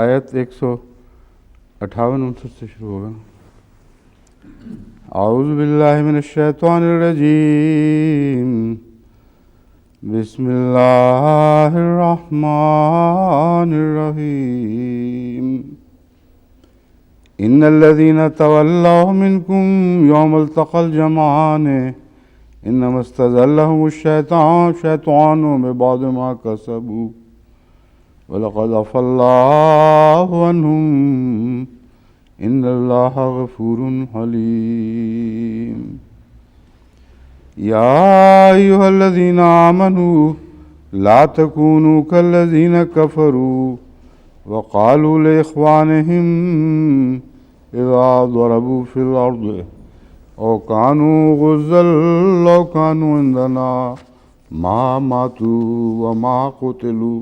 آیت 158 سے شروع ہوگا. اعوذ باللہ من الشیطان الرجیم. بسم اللہ الرحمن الرحیم. ان الذین تولوا منکم یوم التقى الجمعان انما استزلهم الشیطان ببعض ما کسبوا وَلَقَدْ عَفَا اللَّهُ عَنْهُمْ إِنَّ اللَّهَ غَفُورٌ حَلِيمٌ. يَا أَيُّهَا الَّذِينَ آمَنُوا لَا تَكُونُوا كَالَّذِينَ كَفَرُوا وَقَالُوا لِإِخْوَانِهِمْ إِذَا ضَرَبُوا فِي الْأَرْضِ أَوْ كَانُوا غُزًّى لَّوْ كَانُوا عِندَنَا مَا مَاتُوا وَمَا قُتِلُوا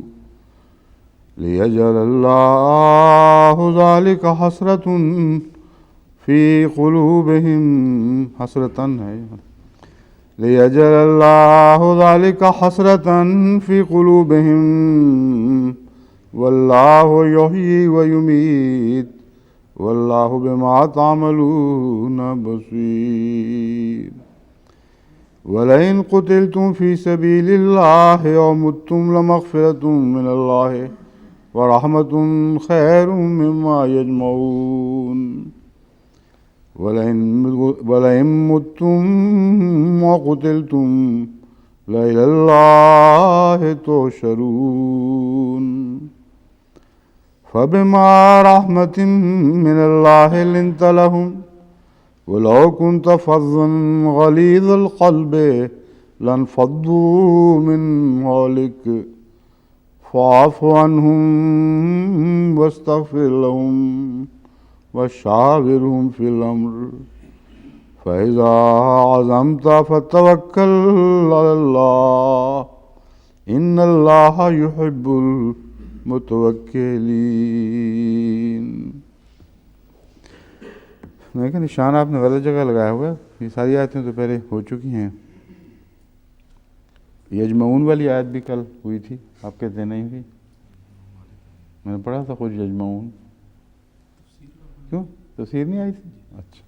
لِيَجْعَلَ اللَّهُ ذَلِكَ حَسْرَةً فِي قُلُوبِهِمْ لِيَجْعَلَ اللَّهُ ذَلِكَ حَسْرَةً فِي قُلُوبِهِمْ وَاللَّهُ يُحْيِي وَيُمِيتُ وَاللَّهُ بِمَا تَعْمَلُونَ بَصِيرٌ. وَلَئِن قُتِلْتُمْ فِي سَبِيلِ اللَّهِ أَوْ مُتُّمْ لَمَغْفِرَةٌ مِّنَ اللَّهِ وَرَحْمَةٌ خَيْرٌ مِّمَّا يَجْمَعُونَ. وَلَئِن مُّتُّمْ وَقُتِلْتُمْ لَإِلَى اللَّهِ تُحْشَرُونَ. فَبِمَا رَحْمَةٍ مِّنَ اللَّهِ لِنتَ لَهُمْ وَلَوْ كُنْتَ فَظًّا غَلِيظَ الْقَلْبِ لَانفَضُّوا مِنْ حَوْلِكَ فَاعْفُ عَنْهُمْ وَاسْتَغْفِرْ لَهُمْ وَشَاوِرْهُمْ فِي الْأَمْرِ فَإِذَا عَزَمْتَ فَتَوَكَّلْ عَلَى اللَّهِ إِنَّ اللَّهَ يُحِبُّ الْمُتَوَكِّلِينَ. دیکھیں نشان آپ نے غلط جگہ لگایا ہوا ہے. یہ ساری آیتیں تو پہلے ہو چکی ہیں. یجمعون والی آیت بھی کل ہوئی تھی، آپ کہتے ہیں نہیں ہوئی. میں نے پڑھا تھا خود یجمعون. کیوں تفسیر نہیں آئی تھی؟ اچھا.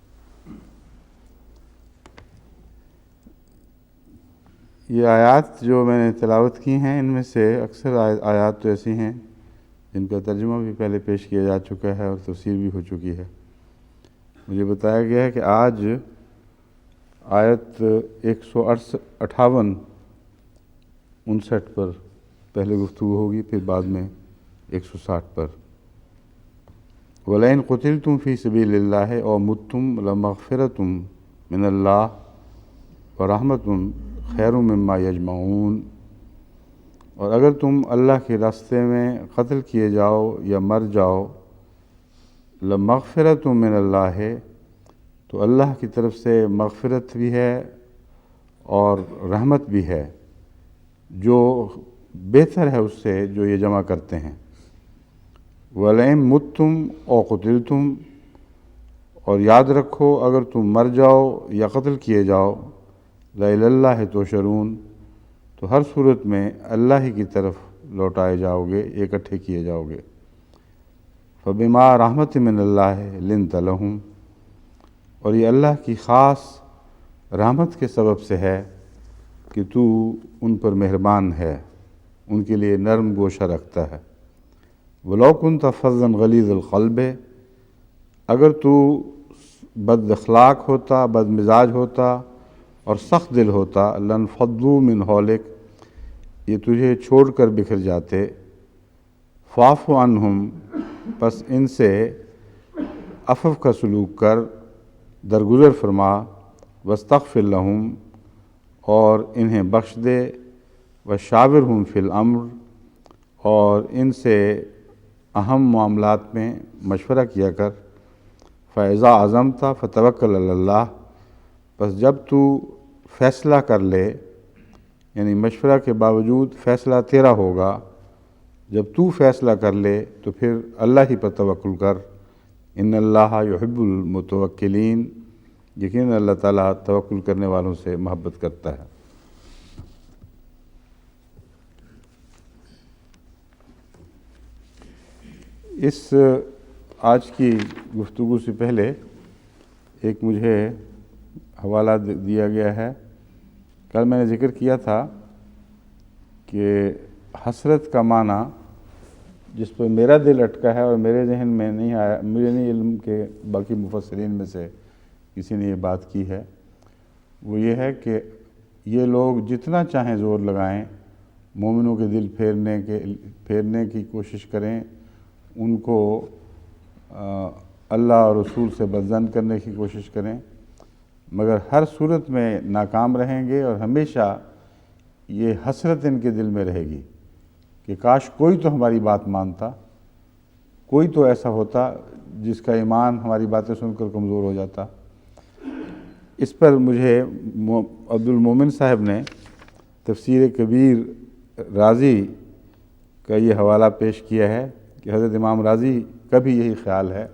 یہ آیات جو میں نے تلاوت کی ہیں ان میں سے اکثر آیات تو ایسی ہیں جن کا ترجمہ بھی پہلے پیش کیا جا چکا ہے اور تفسیر بھی ہو چکی ہے. مجھے بتایا گیا ہے کہ آج آیت 158 پر پہلے گفتگو ہوگی، پھر بعد میں 160 پر. وَلَئِن قُتِلْتُمْ فِي سَبِيلِ اللَّهِ أَوْ مُتُّمْ لَمَغْفِرَةٌ مِّنَ اللَّهِ وَرَحْمَةٌ خَيْرٌ مِّمَّا يَجْمَعُونَ. اور اگر تم اللہ کے راستے میں قتل کیے جاؤ یا مر جاؤ، لَمَغْفِرَةٌ مِّنَ اللَّهِ تو اللہ کی طرف سے مغفرت بھی ہے اور رحمت بھی ہے، جو بہتر ہے اس سے جو یہ جمع کرتے ہیں. وَلَئِن مُتُّمْ أَوْ قُتِلْتُمْ اور یاد رکھو اگر تم مر جاؤ یا قتل کیے جاؤ، لَإِلَى اللَّهِ تُحْشَرُونَ تو ہر صورت میں اللہ ہی کی طرف لوٹائے جاؤ گے، اکٹھے کیے جاؤ گے. فَبِمَا رَحْمَةٍ مِّنَ اللَّهِ لِنتَ لَهُمْ اور یہ اللہ کی خاص رحمت کے سبب سے ہے کہ تو ان پر مہربان ہے، ان کے لیے نرم گوشہ رکھتا ہے. وَلَوْ كُنْتَ فَظًّا غَلِيظَ الْقَلْبِ اگر تو بد اخلاق ہوتا، بد مزاج ہوتا اور سخت دل ہوتا، لَانفَضُّوا مِنْ حَوْلِكَ یہ تجھے چھوڑ کر بکھر جاتے. فَاعْفُ عَنْهُمْ پس ان سے عفو کا سلوک کر، درگزر فرما. وَاسْتَغْفِرْ لَهُمْ اور انہیں بخش دے. وَشَاوِرْهُمْ فِي الْأَمْرِ اور ان سے اہم معاملات میں مشورہ کیا کر. فَإِذَا عَزَمْتَ فَتَوَكَّلْ عَلَى اللَّهِ پس جب تو فیصلہ کر لے، یعنی مشورہ کے باوجود فیصلہ تیرا ہوگا، جب تو فیصلہ کر لے تو پھر اللہ ہی پر توکل کر. ان اللہ یحب المتوکلین یقیناً اللہ تعالیٰ توکل کرنے والوں سے محبت کرتا ہے. اس آج کی گفتگو سے پہلے ایک مجھے حوالہ دیا گیا ہے۔ کل میں نے ذکر کیا تھا کہ حسرت کا معنی جس پر میرا دل اٹکا ہے اور میرے ذہن میں نہیں آیا، مجھے نہیں علم کہ باقی مفسرین میں سے کسی نے یہ بات کی ہے، وہ یہ ہے کہ یہ لوگ جتنا چاہیں زور لگائیں، مومنوں کے دل پھیرنے کی کوشش کریں، ان کو اللہ اور رسول سے بدظن کرنے کی کوشش کریں، مگر ہر صورت میں ناکام رہیں گے، اور ہمیشہ یہ حسرت ان کے دل میں رہے گی کہ کاش کوئی تو ہماری بات مانتا، کوئی تو ایسا ہوتا جس کا ایمان ہماری باتیں سن کر کمزور ہو جاتا۔ اس پر مجھے عبد المومن صاحب نے تفسیر کبیر رازی کا یہ حوالہ پیش کیا ہے کہ حضرت امام رازی کا بھی یہی خیال ہے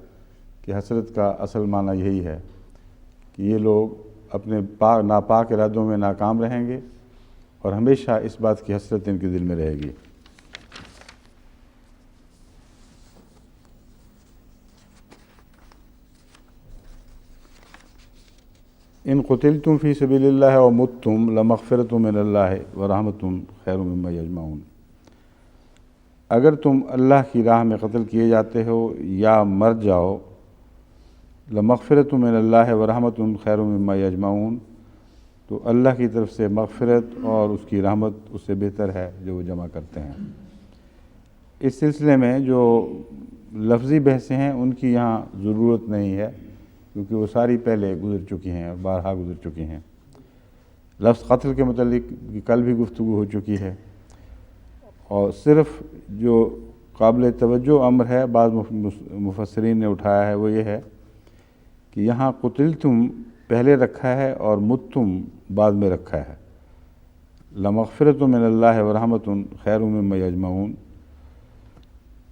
کہ حسرت کا اصل معنی یہی ہے کہ یہ لوگ اپنے ناپاک ارادوں میں ناکام رہیں گے اور ہمیشہ اس بات کی حسرت ان کے دل میں رہے گی۔ ان قتلتم فی سبیل اللہ و متتم لمغفرۃ من اللہ ورحمۃ خیر مما یجمعون۔ اگر تم اللہ کی راہ میں قتل کیے جاتے ہو یا مر جاؤ، لمغفرۃ من اللہ ورحمۃ خیر مما یجمعون، تو اللہ کی طرف سے مغفرت اور اس کی رحمت اس سے بہتر ہے جو وہ جمع کرتے ہیں۔ اس سلسلے میں جو لفظی بحثیں ہیں ان کی یہاں ضرورت نہیں ہے، کیونکہ وہ ساری پہلے گزر چکی ہیں اور بارہا گزر چکی ہیں۔ لفظ قتل کے متعلق کل بھی گفتگو ہو چکی ہے، اور صرف جو قابل توجہ امر ہے بعض مفسرین نے اٹھایا ہے وہ یہ ہے کہ یہاں قتلتم پہلے رکھا ہے اور متتم بعد میں رکھا ہے۔ لمغفرۃ من اللہ ورحمۃ خیر مما یجمعون،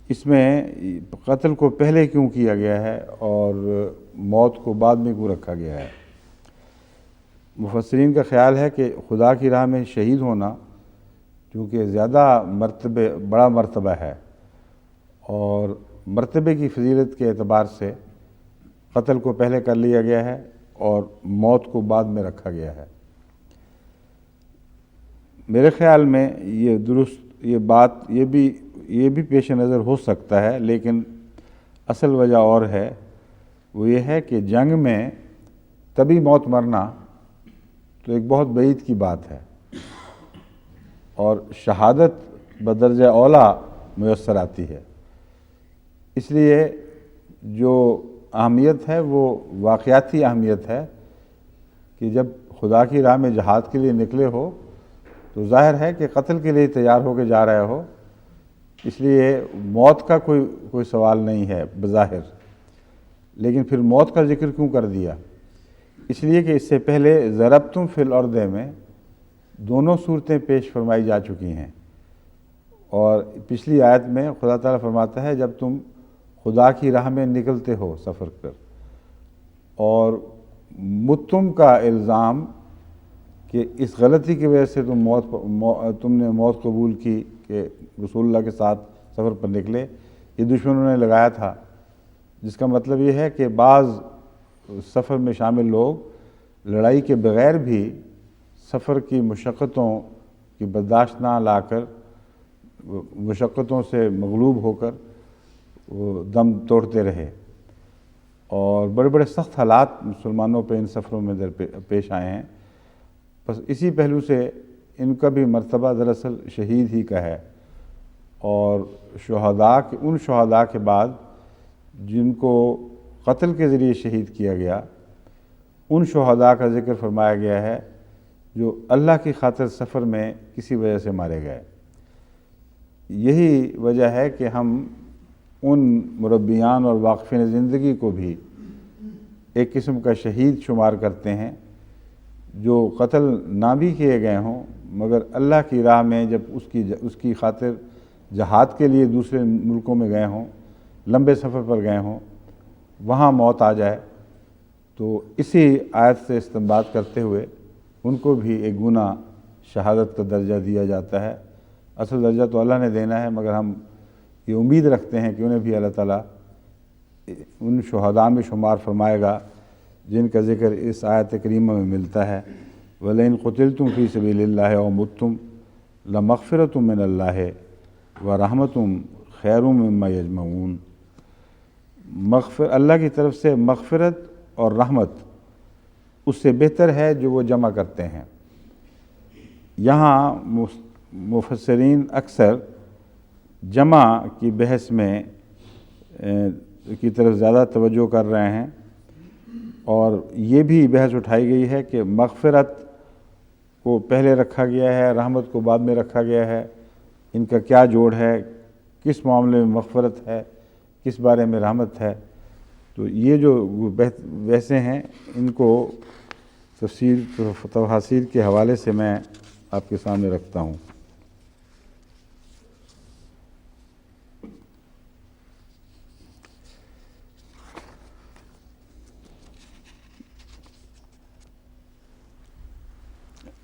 اس میں قتل کو پہلے کیوں کیا گیا ہے اور موت کو بعد میں کیوں رکھا گیا ہے؟ مفسرین کا خیال ہے کہ خدا کی راہ میں شہید ہونا چونکہ زیادہ بڑا مرتبہ ہے، اور مرتبے کی فضیلت کے اعتبار سے قتل کو پہلے کر لیا گیا ہے اور موت کو بعد میں رکھا گیا ہے۔ میرے خیال میں یہ درست یہ بات یہ بھی پیش نظر ہو سکتا ہے، لیکن اصل وجہ اور ہے، وہ یہ ہے کہ جنگ میں طبی موت مرنا تو ایک بہت بعید کی بات ہے، اور شہادت بدرجہ اولیٰ میسر آتی ہے۔ اس لیے جو اہمیت ہے وہ واقعاتی اہمیت ہے کہ جب خدا کی راہ میں جہاد کے لیے نکلے ہو تو ظاہر ہے کہ قتل کے لیے تیار ہو کے جا رہے ہو، اس لیے موت کا کوئی سوال نہیں ہے بظاہر، لیکن پھر موت کا ذکر کیوں کر دیا؟ اس لیے کہ اس سے پہلے ضربتم فی الارض میں دونوں صورتیں پیش فرمائی جا چکی ہیں، اور پچھلی آیت میں خدا تعالیٰ فرماتا ہے جب تم خدا کی راہ میں نکلتے ہو سفر کر، اور متتم کا الزام کہ اس غلطی کی وجہ سے تم نے موت قبول کی کہ رسول اللہ کے ساتھ سفر پر نکلے، یہ دشمنوں نے لگایا تھا، جس کا مطلب یہ ہے کہ بعض سفر میں شامل لوگ لڑائی کے بغیر بھی سفر کی مشقتوں کی برداشت نہ لا کر، مشقتوں سے مغلوب ہو کر وہ دم توڑتے رہے، اور بڑے بڑے سخت حالات مسلمانوں پہ ان سفروں میں پیش آئے ہیں۔ بس اسی پہلو سے ان کا بھی مرتبہ دراصل شہید ہی کا ہے، اور ان شہداء کے بعد جن کو قتل کے ذریعے شہید کیا گیا، ان شہداء کا ذکر فرمایا گیا ہے جو اللہ کی خاطر سفر میں کسی وجہ سے مارے گئے۔ یہی وجہ ہے کہ ہم ان مربیان اور واقفین زندگی کو بھی ایک قسم کا شہید شمار کرتے ہیں جو قتل نہ بھی کیے گئے ہوں، مگر اللہ کی راہ میں جب اس کی خاطر جہاد کے لیے دوسرے ملکوں میں گئے ہوں، لمبے سفر پر گئے ہوں، وہاں موت آ جائے تو اسی آیت سے استنباط کرتے ہوئے ان کو بھی ایک گنا شہادت کا درجہ دیا جاتا ہے۔ اصل درجہ تو اللہ نے دینا ہے، مگر ہم یہ امید رکھتے ہیں کہ انہیں بھی اللہ تعالیٰ ان شہداء میں شمار فرمائے گا جن کا ذکر اس آیت کریمہ میں ملتا ہے، وَلَئِن قُتِلْتُمْ فِي سَبِيلِ اللَّهِ أَوْ مُتُّمْ لَمَغْفِرَةٌ مِّنَ اللَّهِ وَرَحْمَةٌ خَيْرٌ مِّمَّا يَجْمَعُونَ۔ اللہ کی طرف سے مغفرت اور رحمت اس سے بہتر ہے جو وہ جمع کرتے ہیں۔ یہاں مفسرین اکثر جمع کی بحث میں کی طرف زیادہ توجہ کر رہے ہیں، اور یہ بھی بحث اٹھائی گئی ہے کہ مغفرت کو پہلے رکھا گیا ہے، رحمت کو بعد میں رکھا گیا ہے، ان کا کیا جوڑ ہے، کس معاملے میں مغفرت ہے، کس بارے میں رحمت ہے۔ تو یہ جو بحثیں ہیں ان کو تفاسیر کے حوالے سے میں آپ کے سامنے رکھتا ہوں۔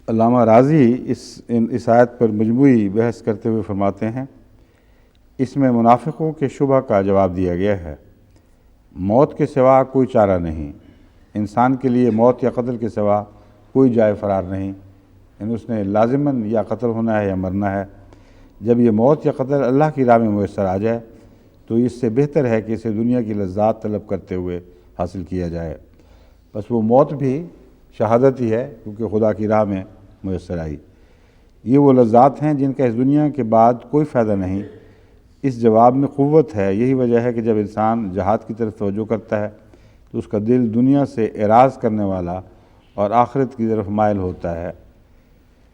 علامہ راضی اس آیت پر مجموعی بحث کرتے ہوئے فرماتے ہیں، اس میں منافقوں کے شبہ کا جواب دیا گیا ہے۔ موت کے سوا کوئی چارہ نہیں، انسان کے لیے موت یا قتل کے سوا کوئی جائے فرار نہیں، یعنی اس نے لازماً یا قتل ہونا ہے یا مرنا ہے۔ جب یہ موت یا قتل اللہ کی راہ میں میسر آ جائے تو اس سے بہتر ہے کہ اسے دنیا کی لذات طلب کرتے ہوئے حاصل کیا جائے۔ بس وہ موت بھی شہادت ہی ہے، کیونکہ خدا کی راہ میں میسر آئی۔ یہ وہ لذات ہیں جن کا اس دنیا کے بعد کوئی فائدہ نہیں۔ اس جواب میں قوت ہے، یہی وجہ ہے کہ جب انسان جہاد کی طرف توجہ کرتا ہے تو اس کا دل دنیا سے اعراض کرنے والا اور آخرت کی طرف مائل ہوتا ہے۔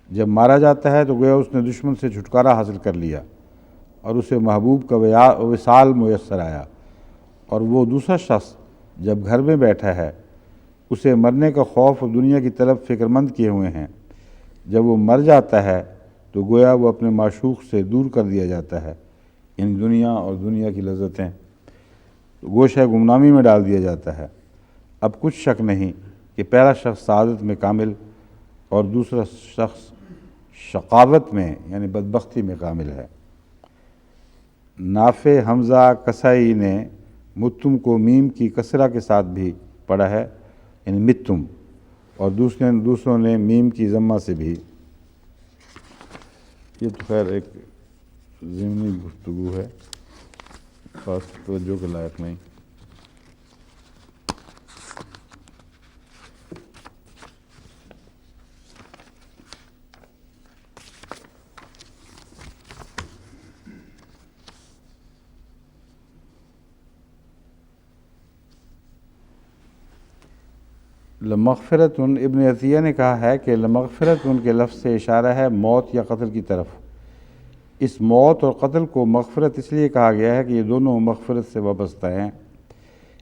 جب مارا جاتا ہے تو گویا اس نے دشمن سے چھٹکارا حاصل کر لیا اور اسے محبوب کا وصال میسر آیا، اور وہ دوسرا شخص جب گھر میں بیٹھا ہے اسے مرنے کا خوف اور دنیا کی طلب فکر مند کیے ہوئے ہیں۔ جب وہ مر جاتا ہے تو گویا وہ اپنے معشوق سے دور کر دیا جاتا ہے، ان دنیا اور دنیا کی لذتیں گوشہ گمنامی میں ڈال دیا جاتا ہے۔ اب کچھ شک نہیں کہ پہلا شخص سعادت میں کامل اور دوسرا شخص شقاوت میں یعنی بدبختی میں کامل ہے۔ نافع حمزہ کسائی نے متم کو میم کی کسرہ کے ساتھ بھی پڑھا ہے، یعنی متم، اور دوسروں نے میم کی ضمہ سے بھی۔ یہ تو خیر ایک ضمنی گفتگو ہے، خاص توجہ کے لائق نہیں۔ لمغفرتن، ابن عطیہ نے کہا ہے کہ لمغفرتن کے لفظ سے اشارہ ہے موت یا قتل کی طرف۔ اس موت اور قتل کو مغفرت اس لیے کہا گیا ہے کہ یہ دونوں مغفرت سے وابستہ ہیں۔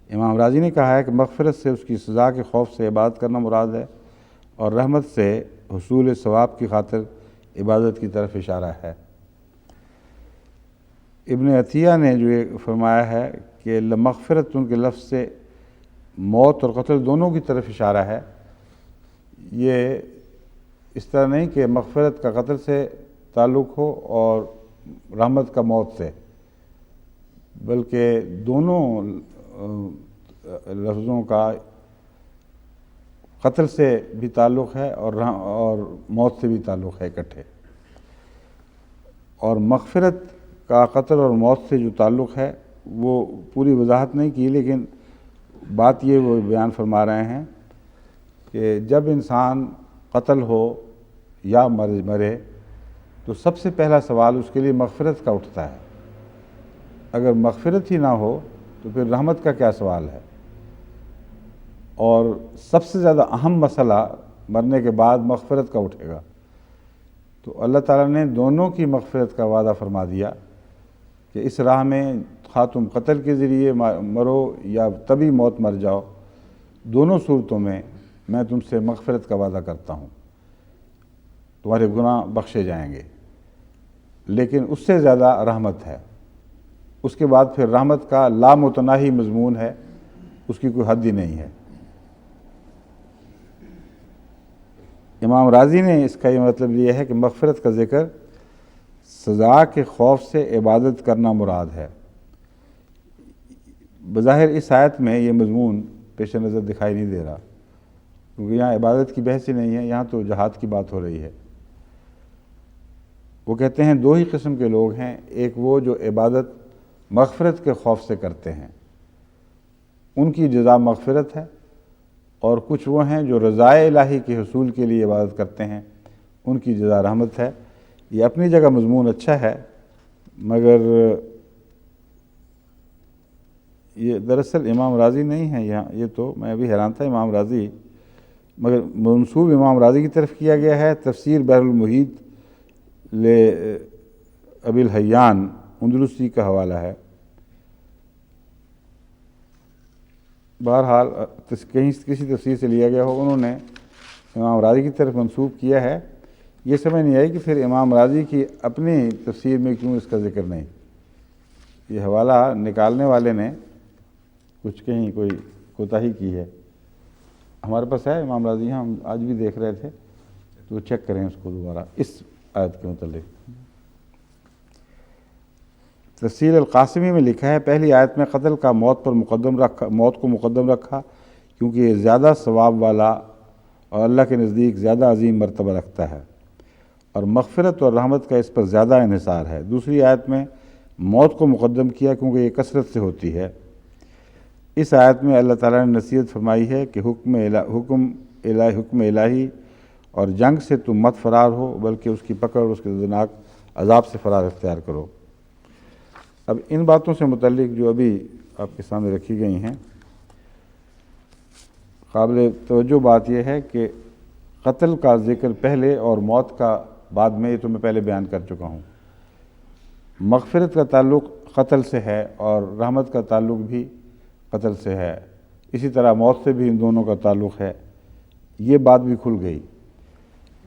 امام راضی نے کہا ہے کہ مغفرت سے اس کی سزا کے خوف سے عبادت کرنا مراد ہے، اور رحمت سے حصول ثواب کی خاطر عبادت کی طرف اشارہ ہے۔ ابن عطیہ نے جو یہ فرمایا ہے کہ لمغفرتن کے لفظ سے موت اور قتل دونوں کی طرف اشارہ ہے، یہ اس طرح نہیں کہ مغفرت کا قتل سے تعلق ہو اور رحمت کا موت سے، بلکہ دونوں لفظوں کا قتل سے بھی تعلق ہے اور موت سے بھی تعلق ہے اکٹھے۔ اور مغفرت کا قتل اور موت سے جو تعلق ہے وہ پوری وضاحت نہیں کی، لیکن بات یہ وہ بیان فرما رہے ہیں کہ جب انسان قتل ہو یا مرے تو سب سے پہلا سوال اس کے لیے مغفرت کا اٹھتا ہے۔ اگر مغفرت ہی نہ ہو تو پھر رحمت کا کیا سوال ہے؟ اور سب سے زیادہ اہم مسئلہ مرنے کے بعد مغفرت کا اٹھے گا، تو اللہ تعالیٰ نے دونوں کی مغفرت کا وعدہ فرما دیا کہ اس راہ میں خواہ تم قتل کے ذریعے مرو یا طبی موت مر جاؤ، دونوں صورتوں میں میں تم سے مغفرت کا وعدہ کرتا ہوں، تمہارے گناہ بخشے جائیں گے۔ لیکن اس سے زیادہ رحمت ہے، اس کے بعد پھر رحمت کا لامتناہی مضمون ہے، اس کی کوئی حد ہی نہیں ہے۔ امام راضی نے اس کا یہ مطلب لیا ہے کہ مغفرت کا ذکر سزا کے خوف سے عبادت کرنا مراد ہے۔ بظاہر اس آیت میں یہ مضمون پیش نظر دکھائی نہیں دے رہا، کیونکہ یہاں عبادت کی بحث ہی نہیں ہے، یہاں تو جہاد کی بات ہو رہی ہے۔ وہ کہتے ہیں دو ہی قسم کے لوگ ہیں، ایک وہ جو عبادت مغفرت کے خوف سے کرتے ہیں، ان کی جزا مغفرت ہے، اور کچھ وہ ہیں جو رضائے الہی کے حصول کے لیے عبادت کرتے ہیں، ان کی جزا رحمت ہے۔ یہ اپنی جگہ مضمون اچھا ہے، مگر یہ دراصل امام راضی نہیں ہے یہاں، یہ تو میں ابھی حیران تھا امام راضی، مگر منسوب امام راضی کی طرف کیا گیا ہے۔ تفسیر بحر المحیط ابی الحیان اندلسی کا حوالہ ہے۔ بہرحال کہیں کسی تفسیر سے لیا گیا ہو، انہوں نے امام راضی کی طرف منسوب کیا ہے۔ یہ سمجھ نہیں آئی کہ پھر امام راضی کی اپنی تفسیر میں کیوں اس کا ذکر نہیں۔ یہ حوالہ نکالنے والے نے کچھ کہیں کوئی کوتاہی کی ہے۔ ہمارے پاس ہے امام راضی، ہم آج بھی دیکھ رہے تھے، تو چیک کریں اس کو دوبارہ اس آیت کے متعلق۔ تفسیر القاسمی میں لکھا ہے پہلی آیت میں قتل کا موت کو مقدم رکھا کیونکہ یہ زیادہ ثواب والا اور اللہ کے نزدیک زیادہ عظیم مرتبہ رکھتا ہے، اور مغفرت اور رحمت کا اس پر زیادہ انحصار ہے۔ دوسری آیت میں موت کو مقدم کیا کیونکہ یہ کثرت سے ہوتی ہے۔ اس آیت میں اللہ تعالیٰ نے نصیحت فرمائی ہے کہ حکم الہی اور جنگ سے تم مت فرار ہو، بلکہ اس کی پکڑ اور اس کے دردناک عذاب سے فرار اختیار کرو۔ اب ان باتوں سے متعلق جو ابھی آپ کے سامنے رکھی گئی ہیں، قابل توجہ بات یہ ہے کہ قتل کا ذکر پہلے اور موت کا بعد میں، یہ تو میں پہلے بیان کر چکا ہوں۔ مغفرت کا تعلق قتل سے ہے اور رحمت کا تعلق بھی قتل سے ہے، اسی طرح موت سے بھی ان دونوں کا تعلق ہے، یہ بات بھی کھل گئی۔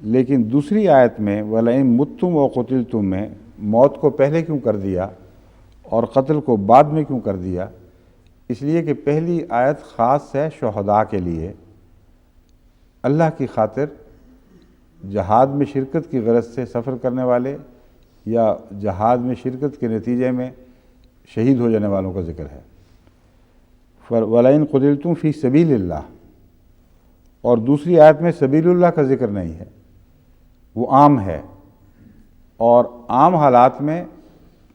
لیکن دوسری آیت میں وَلَئِن مُتُّمْ وَقُتِلْتُم میں موت کو پہلے کیوں کر دیا اور قتل کو بعد میں کیوں کر دیا؟ اس لیے کہ پہلی آیت خاص ہے شہداء کے لیے، اللہ کی خاطر جہاد میں شرکت کی غرض سے سفر کرنے والے یا جہاد میں شرکت کے نتیجے میں شہید ہو جانے والوں کا ذکر ہے۔ وَلَئِن قُتِلْتُم فِي سَبِيلِ اللَّهِ، اور دوسری آیت میں سبیل اللہ کا ذکر نہیں ہے، وہ عام ہے، اور عام حالات میں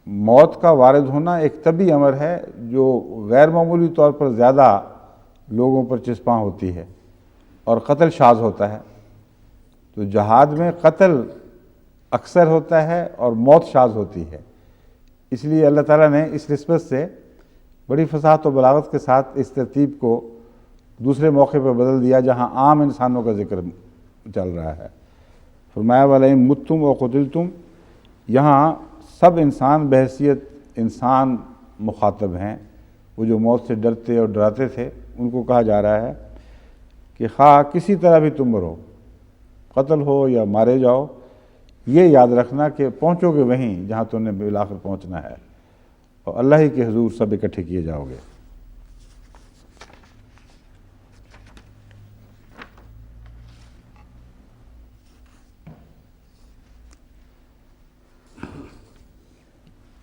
موت کا وارد ہونا ایک طبعی امر ہے جو غیر معمولی طور پر زیادہ لوگوں پر چسپاں ہوتی ہے، اور قتل شاذ ہوتا ہے۔ تو جہاد میں قتل اکثر ہوتا ہے اور موت شاذ ہوتی ہے، اس لیے اللہ تعالیٰ نے اس نسبت سے بڑی فصاحت و بلاغت کے ساتھ اس ترتیب کو دوسرے موقع پر بدل دیا جہاں عام انسانوں کا ذکر چل رہا ہے۔ فرمایا وَلَئِن مُتُّمْ وَقُتِلْتُم، یہاں سب انسان بحیثیت انسان مخاطب ہیں، وہ جو موت سے ڈرتے اور ڈراتے تھے ان کو کہا جا رہا ہے کہ خواہ کسی طرح بھی تم مرو، قتل ہو یا مارے جاؤ، یہ یاد رکھنا کہ پہنچو گے وہیں جہاں تم نے بالآخر پہنچنا ہے، اور اللہ ہی کے حضور سب اکٹھے کیے جاؤ گے۔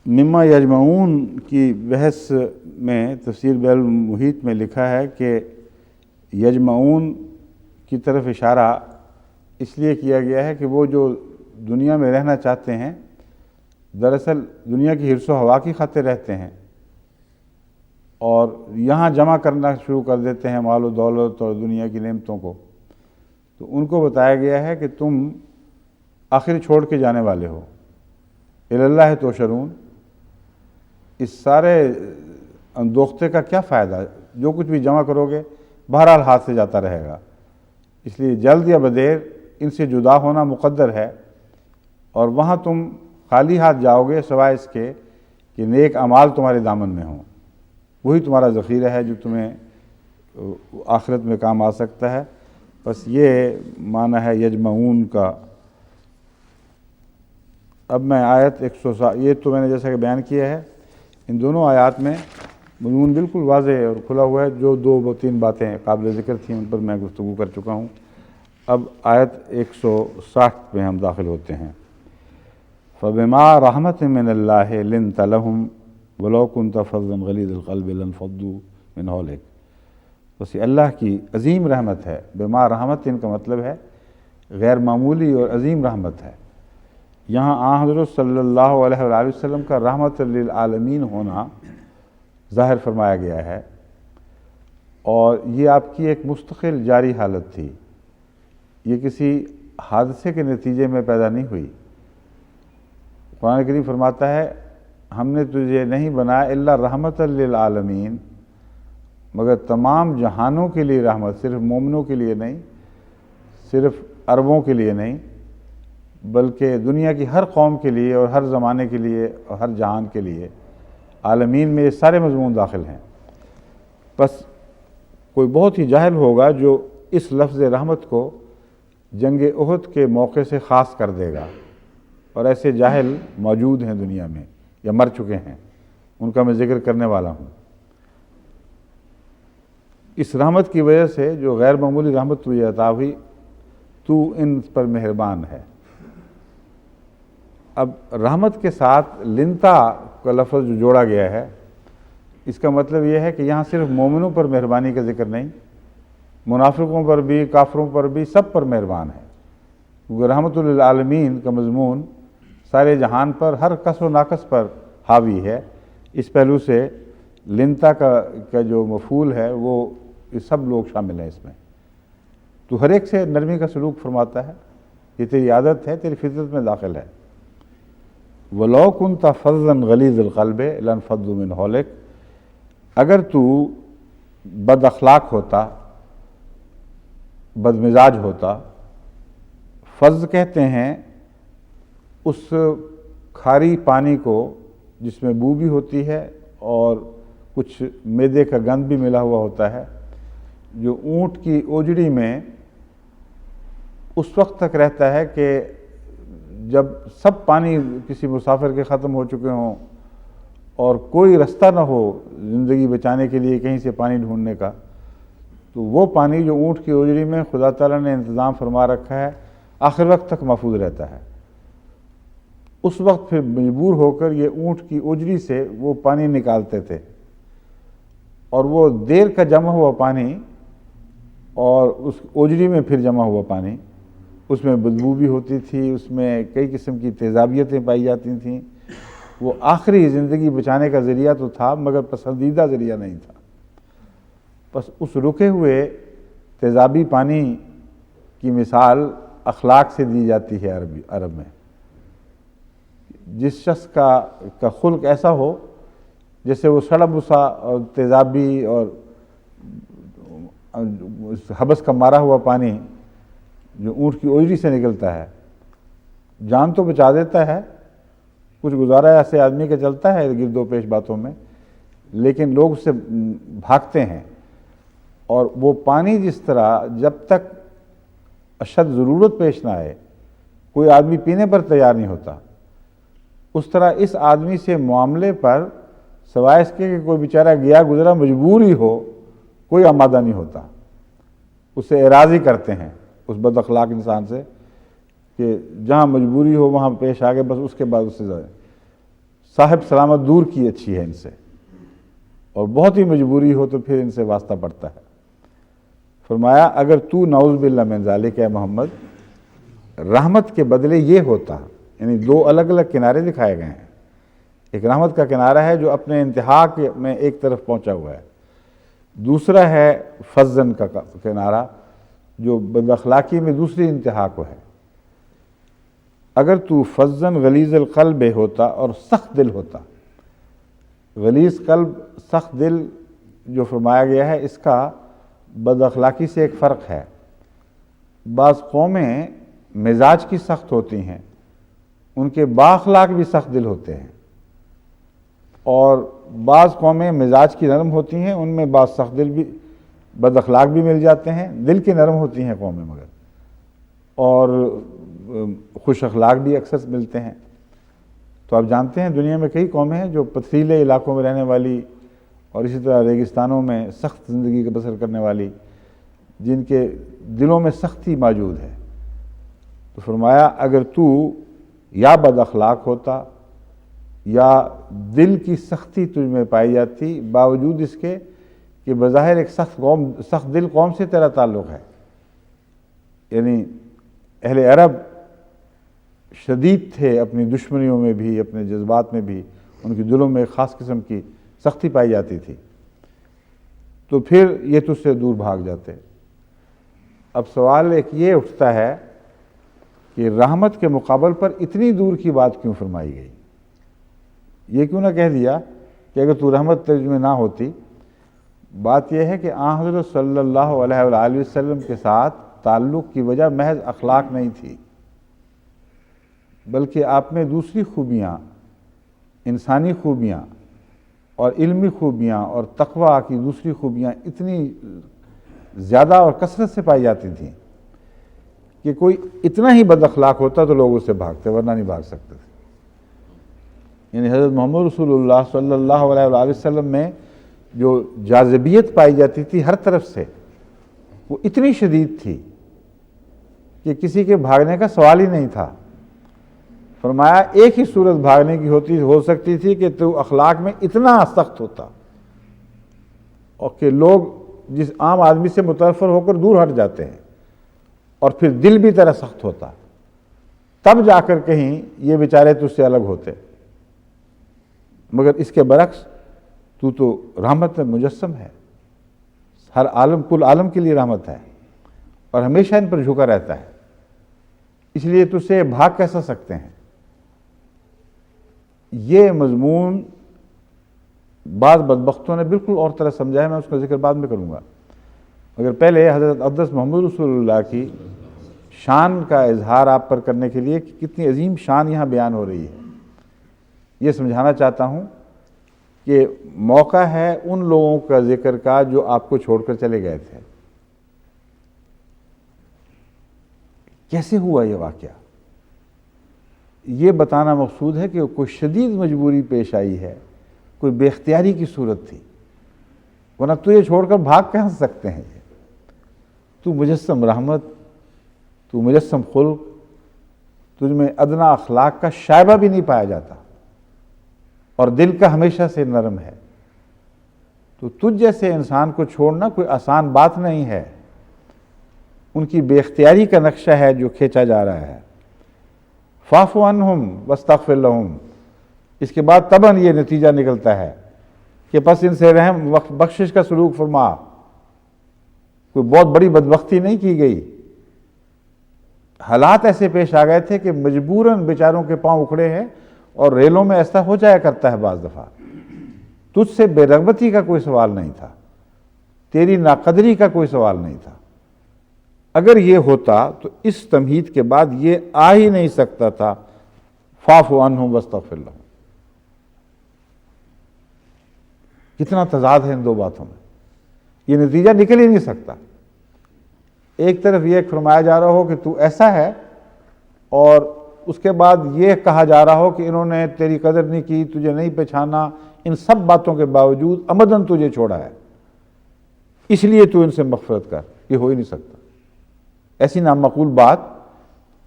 مما یجمعون کی بحث میں تفسیر بحر المحیط میں لکھا ہے کہ یجمعون کی طرف اشارہ اس لیے کیا گیا ہے کہ وہ جو دنیا میں رہنا چاہتے ہیں دراصل دنیا کی حرص و ہوا کی خاطر رہتے ہیں، اور یہاں جمع کرنا شروع کر دیتے ہیں مال و دولت اور دنیا کی نعمتوں کو، تو ان کو بتایا گیا ہے کہ تم آخر چھوڑ کے جانے والے ہو، الی اللہ تحشرون، اس سارے اندوختے کا کیا فائدہ، جو کچھ بھی جمع کرو گے بہرحال ہاتھ سے جاتا رہے گا، اس لیے جلد یا بدیر ان سے جدا ہونا مقدر ہے، اور وہاں تم خالی ہاتھ جاؤ گے سوائے اس کے کہ نیک اعمال تمہارے دامن میں ہوں، وہی تمہارا ذخیرہ ہے جو تمہیں آخرت میں کام آ سکتا ہے۔ بس یہ معنی ہے یجمعون کا۔ اب میں آیت 107، یہ تو میں نے جیسا کہ بیان کیا ہے، ان دونوں آیات میں مضمون بالکل واضح اور کھلا ہوا ہے، جو دو تین باتیں قابل ذکر تھیں ان پر میں گفتگو کر چکا ہوں۔ اب آیت 160 میں ہم داخل ہوتے ہیں۔ فبما رحمت من اللہ لنت لہم ولو کنت فظا غلیظ القلب لانفضوا من حولک۔ بس یہ اللہ کی عظیم رحمت ہے۔ بما رحمت ان کا مطلب ہے غیر معمولی اور عظیم رحمت ہے۔ یہاں آن حضرت صلی اللہ علیہ وآلہ وسلم کا رحمت للعالمین ہونا ظاہر فرمایا گیا ہے، اور یہ آپ کی ایک مستقل جاری حالت تھی، یہ کسی حادثے کے نتیجے میں پیدا نہیں ہوئی۔ قرآن کریم فرماتا ہے ہم نے تجھے نہیں بنایا الا رحمت للعالمین، مگر تمام جہانوں کے لیے رحمت، صرف مومنوں کے لیے نہیں، صرف عربوں کے لیے نہیں، بلکہ دنیا کی ہر قوم کے لیے اور ہر زمانے کے لیے اور ہر جہان کے لیے۔ عالمین میں یہ سارے مضمون داخل ہیں۔ بس کوئی بہت ہی جاہل ہوگا جو اس لفظ رحمت کو جنگ احد کے موقع سے خاص کر دے گا، اور ایسے جاہل موجود ہیں دنیا میں یا مر چکے ہیں، ان کا میں ذکر کرنے والا ہوں۔ اس رحمت کی وجہ سے جو غیر معمولی رحمت تجھے عطا ہوئی، تو ان پر مہربان ہے۔ اب رحمت کے ساتھ لنتا کا لفظ جو جوڑا گیا ہے، اس کا مطلب یہ ہے کہ یہاں صرف مومنوں پر مہربانی کا ذکر نہیں، منافقوں پر بھی، کافروں پر بھی، سب پر مہربان ہے، کیونکہ رحمت للعالمین کا مضمون سارے جہان پر، ہر کس و ناقص پر حاوی ہے۔ اس پہلو سے لنتا کا جو مفعول ہے وہ سب لوگ شامل ہیں اس میں۔ تو ہر ایک سے نرمی کا سلوک فرماتا ہے، یہ تیری عادت ہے، تیری فطرت میں داخل ہے۔ وَلَوْ كُنْتَ فَظًّا غَلِيظَ الْقَلْبِ لَانفَضُّوا مِنْ حَوْلِكَ، اگر تو بد اخلاق ہوتا، بد مزاج ہوتا، فض کہتے ہیں اس کھاری پانی کو جس میں بو بھی ہوتی ہے اور کچھ میدے کا گند بھی ملا ہوا ہوتا ہے، جو اونٹ کی اوجڑی میں اس وقت تک رہتا ہے کہ جب سب پانی کسی مسافر کے ختم ہو چکے ہوں اور کوئی رستہ نہ ہو زندگی بچانے کے لیے کہیں سے پانی ڈھونڈنے کا، تو وہ پانی جو اونٹ کی اوجڑی میں خدا تعالیٰ نے انتظام فرما رکھا ہے آخر وقت تک محفوظ رہتا ہے۔ اس وقت پھر مجبور ہو کر یہ اونٹ کی اوجڑی سے وہ پانی نکالتے تھے، اور وہ دیر کا جمع ہوا پانی اور اس اوجڑی میں پھر جمع ہوا پانی، اس میں بدبو بھی ہوتی تھی، اس میں کئی قسم کی تیزابیتیں پائی جاتی تھیں۔ وہ آخری زندگی بچانے کا ذریعہ تو تھا مگر پسندیدہ ذریعہ نہیں تھا۔ بس اس رکے ہوئے تیزابی پانی کی مثال اخلاق سے دی جاتی ہے عرب میں۔ جس شخص کا خلق ایسا ہو جیسے وہ سڑا بسا اور تیزابی اور حبس کا مارا ہوا پانی جو اونٹ کی اوجڑی سے نکلتا ہے، جان تو بچا دیتا ہے، کچھ گزارا ایسے آدمی کا چلتا ہے گرد و پیش باتوں میں، لیکن لوگ اس سے بھاگتے ہیں۔ اور وہ پانی جس طرح جب تک اشد ضرورت پیش نہ آئے کوئی آدمی پینے پر تیار نہیں ہوتا، اس طرح اس آدمی سے معاملے پر سوائے اس کے کہ کوئی بیچارہ گیا گزرا مجبور ہی ہو، کوئی آمادہ نہیں ہوتا۔ اسے اعراض ہی کرتے ہیں اس بد اخلاق انسان سے کہ جہاں مجبوری ہو وہاں پیش آ گئے، بس اس کے بعد اس سے صاحب سلامت دور کی اچھی ہے ان سے، اور بہت ہی مجبوری ہو تو پھر ان سے واسطہ پڑتا ہے۔ فرمایا اگر تو نعوذ باللہ من ذالک اے محمد رحمت کے بدلے یہ ہوتا، یعنی دو الگ الگ کنارے دکھائے گئے ہیں۔ ایک رحمت کا کنارہ ہے جو اپنے انتہا میں ایک طرف پہنچا ہوا ہے، دوسرا ہے فضن کا کنارہ جو بد اخلاقی میں دوسری انتہا کو ہے۔ اگر تو فضن غلیظ القلب ہوتا اور سخت دل ہوتا، غلیظ قلب سخت دل جو فرمایا گیا ہے اس کا بد اخلاقی سے ایک فرق ہے۔ بعض قومیں مزاج کی سخت ہوتی ہیں، ان کے بااخلاق بھی سخت دل ہوتے ہیں، اور بعض قومیں مزاج کی نرم ہوتی ہیں، ان میں بعض سخت دل بھی بد اخلاق بھی مل جاتے ہیں، دل کی نرم ہوتی ہیں قومیں مگر، اور خوش اخلاق بھی اکثر ملتے ہیں۔ تو آپ جانتے ہیں دنیا میں کئی قومیں ہیں جو پتھریلے علاقوں میں رہنے والی اور اسی طرح ریگستانوں میں سخت زندگی کا بسر کرنے والی، جن کے دلوں میں سختی موجود ہے۔ تو فرمایا اگر تو یا بد اخلاق ہوتا یا دل کی سختی تجھ میں پائی جاتی، باوجود اس کے کہ بظاہر ایک سخت دل قوم سے تیرا تعلق ہے. یعنی اہل عرب شدید تھے اپنی دشمنیوں میں بھی، اپنے جذبات میں بھی، ان کی دلوں میں ایک خاص قسم کی سختی پائی جاتی تھی، تو پھر یہ تجھ سے دور بھاگ جاتے. اب سوال ایک یہ اٹھتا ہے کہ رحمت کے مقابل پر اتنی دور کی بات کیوں فرمائی گئی؟ یہ کیوں نہ کہہ دیا کہ اگر تو رحمت تجھ میں نہ ہوتی؟ بات یہ ہے کہ آن حضرت صلی اللہ علیہ وآلہ وسلم کے ساتھ تعلق کی وجہ محض اخلاق نہیں تھی، بلکہ آپ میں دوسری خوبیاں، انسانی خوبیاں اور علمی خوبیاں اور تقویٰ کی دوسری خوبیاں اتنی زیادہ اور کثرت سے پائی جاتی تھیں کہ کوئی اتنا ہی بد اخلاق ہوتا تو لوگ اس سے بھاگتے، ورنہ نہیں بھاگ سکتے تھے. یعنی حضرت محمد رسول اللہ صلی اللہ علیہ وآلہ وسلم میں جو جاذبیت پائی جاتی تھی ہر طرف سے، وہ اتنی شدید تھی کہ کسی کے بھاگنے کا سوال ہی نہیں تھا. فرمایا ایک ہی صورت بھاگنے کی ہو سکتی تھی کہ تو اخلاق میں اتنا سخت ہوتا اور کہ لوگ جس عام آدمی سے متنفر ہو کر دور ہٹ جاتے ہیں، اور پھر دل بھی تیرا سخت ہوتا، تب جا کر کہیں یہ بیچارے تجھ سے الگ ہوتے. مگر اس کے برعکس تو رحمت میں مجسم ہے، ہر عالم کل عالم کے لیے رحمت ہے اور ہمیشہ ان پر جھکا رہتا ہے، اس لیے تجھ سے بھاگ کیسا سکتے ہیں؟ یہ مضمون بعض بدبختوں نے بالکل اور طرح سمجھا ہے، میں اس کا ذکر بعد میں کروں گا. مگر پہلے حضرت اقدس محمد رسول اللہ کی شان کا اظہار آپ پر کرنے کے لیے کہ کتنی عظیم شان یہاں بیان ہو رہی ہے، یہ سمجھانا چاہتا ہوں کہ موقع ہے ان لوگوں کا ذکر کا جو آپ کو چھوڑ کر چلے گئے تھے. کیسے ہوا یہ واقعہ؟ یہ بتانا مقصود ہے کہ کوئی شدید مجبوری پیش آئی ہے، کوئی بے اختیاری کی صورت تھی، ورنہ تو یہ چھوڑ کر بھاگ کہاں سکتے ہیں؟ یہ تو مجسم رحمت، تو مجسم خلق، تجھ میں ادنا اخلاق کا شائبہ بھی نہیں پایا جاتا اور دل کا ہمیشہ سے نرم ہے. تو تجھ جیسے انسان کو چھوڑنا کوئی آسان بات نہیں ہے، ان کی بے اختیاری کا نقشہ ہے جو کھینچا جا رہا ہے. فاعف عنہم واستغفر لہم، اس کے بعد طبعاً یہ نتیجہ نکلتا ہے کہ پس ان سے رحم بخشش کا سلوک فرما. کوئی بہت بڑی بدبختی نہیں کی گئی، حالات ایسے پیش آ گئے تھے کہ مجبوراً بیچاروں کے پاؤں اکھڑے ہیں، اور ریلوں میں ایسا ہو جایا کرتا ہے بعض دفعہ. تجھ سے بے رغبتی کا کوئی سوال نہیں تھا، تیری ناقدری کا کوئی سوال نہیں تھا. اگر یہ ہوتا تو اس تمہید کے بعد یہ آ ہی نہیں سکتا تھا فاعف عنہم واستغفر لہم. کتنا تضاد ہے ان دو باتوں میں، یہ نتیجہ نکل ہی نہیں سکتا. ایک طرف یہ فرمایا جا رہا ہو کہ تو ایسا ہے، اور اس کے بعد یہ کہا جا رہا ہو کہ انہوں نے تیری قدر نہیں کی، تجھے نہیں پہچانا، ان سب باتوں کے باوجود عمدن تجھے چھوڑا ہے، اس لیے تو ان سے مغفرت کر. یہ ہو ہی نہیں سکتا. ایسی نامعقول بات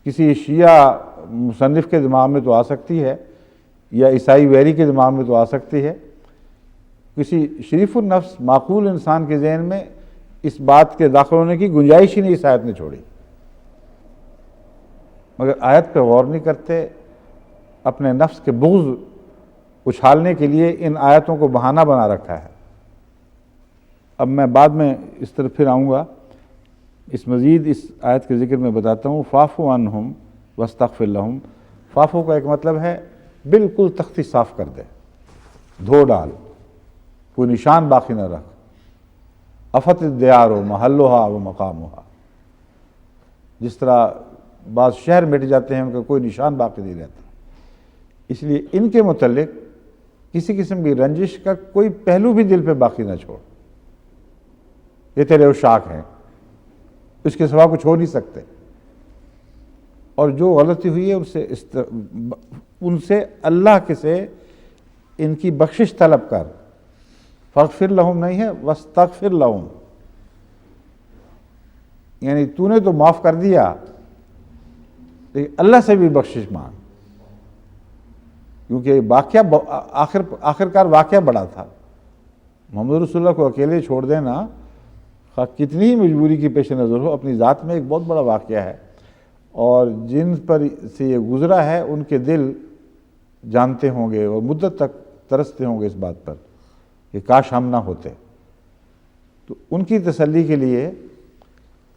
کسی شیعہ مصنف کے دماغ میں تو آ سکتی ہے، یا عیسائی ویری کے دماغ میں تو آ سکتی ہے، کسی شریف النفس معقول انسان کے ذہن میں اس بات کے داخل ہونے کی گنجائش ہی نہیں اس آیت نے چھوڑی. مگر آیت پہ غور نہیں کرتے، اپنے نفس کے بغض اچھالنے کے لیے ان آیتوں کو بہانہ بنا رکھا ہے. اب میں بعد میں اس طرف پھر آؤں گا، اس مزید اس آیت کے ذکر میں بتاتا ہوں. فاعف عنہم واستغفر لہم، فاعف کا ایک مطلب ہے بالکل تختی صاف کر دے، دھو ڈال، کوئی نشان باقی نہ رکھ. افت الدیار محلھا و مقامھا، جس طرح بعض شہر مٹ جاتے ہیں ان کا کوئی نشان باقی نہیں رہتا. اس لیے ان کے متعلق کسی قسم کی رنجش کا کوئی پہلو بھی دل پہ باقی نہ چھوڑ. یہ تیرے عشاق ہیں، اس کے سوا کچھ ہو نہیں سکتے، اور جو غلطی ہوئی ہے ان سے اللہ کے سے ان کی بخشش طلب کر. فاغفر لہم نہیں ہے، واستغفر لہم، یعنی تو نے تو معاف کر دیا لیکن اللہ سے بھی بخشش مانگ. کیونکہ واقعہ آخرکار واقعہ بڑا تھا. محمد رسول اللہ کو اکیلے چھوڑ دینا کتنی ہی مجبوری کی پیش نظر ہو اپنی ذات میں ایک بہت بڑا واقعہ ہے، اور جن پر سے یہ گزرا ہے ان کے دل جانتے ہوں گے اور مدت تک ترستے ہوں گے اس بات پر کہ کاش ہم نہ ہوتے. تو ان کی تسلی کے لیے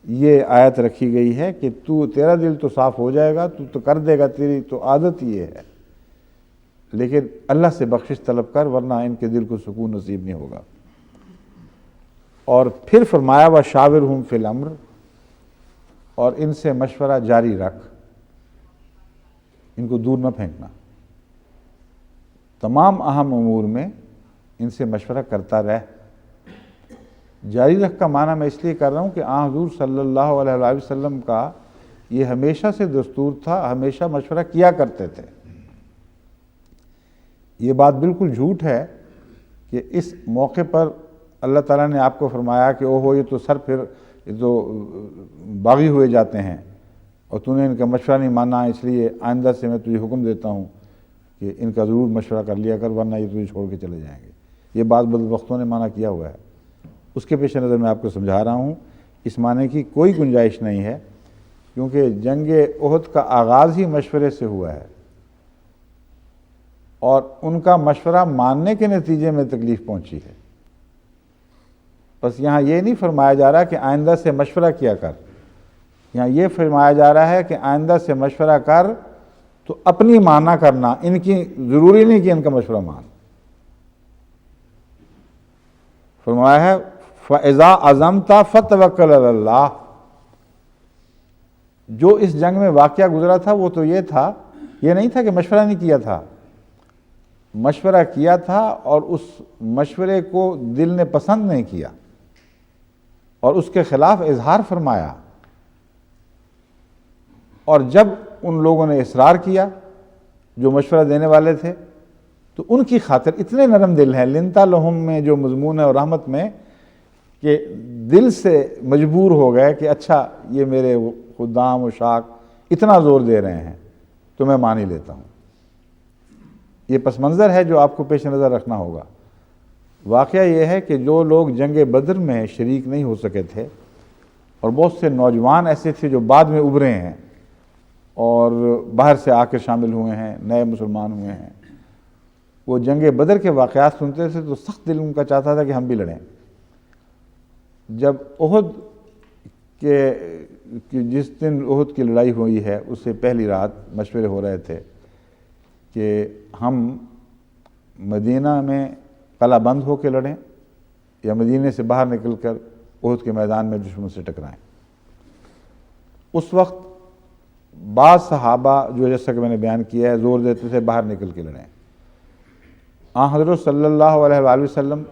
یہ آیت رکھی گئی ہے کہ تیرا دل تو صاف ہو جائے گا، تو کر دے گا، تیری تو عادت یہ ہے، لیکن اللہ سے بخشش طلب کر ورنہ ان کے دل کو سکون نصیب نہیں ہوگا. اور پھر فرمایا وَشَاوِرْهُمْ فِي الْأَمْرِ، اور ان سے مشورہ جاری رکھ، ان کو دور نہ پھینکنا. تمام اہم امور میں ان سے مشورہ کرتا رہ. جاری رکھ کا معنی میں اس لیے کر رہا ہوں کہ حضور صلی اللہ علیہ وآلہ وسلم کا یہ ہمیشہ سے دستور تھا، ہمیشہ مشورہ کیا کرتے تھے. یہ بات بالکل جھوٹ ہے کہ اس موقع پر اللہ تعالیٰ نے آپ کو فرمایا کہ اوہو یہ تو یہ تو باغی ہوئے جاتے ہیں اور تو نے ان کا مشورہ نہیں مانا، اس لیے آئندہ سے میں تجھے حکم دیتا ہوں کہ ان کا ضرور مشورہ کر لیا کر ورنہ یہ تجھے چھوڑ کے چلے جائیں گے. یہ بات بدبختوں نے مانا کیا ہوا ہے. اس کے پیش نظر میں آپ کو سمجھا رہا ہوں اس معنی کی کوئی گنجائش نہیں ہے، کیونکہ جنگ احد کا آغاز ہی مشورے سے ہوا ہے اور ان کا مشورہ ماننے کے نتیجے میں تکلیف پہنچی ہے. بس یہاں یہ نہیں فرمایا جا رہا کہ آئندہ سے مشورہ کیا کر، یہاں یہ فرمایا جا رہا ہے کہ آئندہ سے مشورہ کر تو اپنی مانا کرنا، ان کی ضروری نہیں کہ ان کا مشورہ مان. فرمایا ہے فَإِذَا عَزَمْتَ فَتَوَكَّلْ عَلَى اللَّهِ. جو اس جنگ میں واقعہ گزرا تھا وہ تو یہ تھا، یہ نہیں تھا کہ مشورہ نہیں کیا تھا، مشورہ کیا تھا اور اس مشورے کو دل نے پسند نہیں کیا اور اس کے خلاف اظہار فرمایا. اور جب ان لوگوں نے اصرار کیا جو مشورہ دینے والے تھے تو ان کی خاطر اتنے نرم دل ہیں. لنتا لہم میں جو مضمون ہے اور رحمت میں کہ دل سے مجبور ہو گئے کہ اچھا یہ میرے خدام و شاک اتنا زور دے رہے ہیں تو میں مان ہی لیتا ہوں. یہ پس منظر ہے جو آپ کو پیش نظر رکھنا ہوگا. واقعہ یہ ہے کہ جو لوگ جنگ بدر میں شریک نہیں ہو سکے تھے اور بہت سے نوجوان ایسے تھے جو بعد میں ابھرے ہیں اور باہر سے آ کر شامل ہوئے ہیں، نئے مسلمان ہوئے ہیں، وہ جنگ بدر کے واقعات سنتے تھے تو سخت دل ان کا چاہتا تھا کہ ہم بھی لڑیں. جب احد جس دن احد کی لڑائی ہوئی ہے اس سے پہلی رات مشورے ہو رہے تھے کہ ہم مدینہ میں قلعہ بند ہو کے لڑیں یا مدینے سے باہر نکل کر احد کے میدان میں دشمن سے ٹکرائیں. اس وقت بعض صحابہ جو جیسا کہ میں نے بیان کیا ہے زور دیتے تھے باہر نکل کے لڑیں. حضرت صلی اللہ علیہ وآلہ وسلم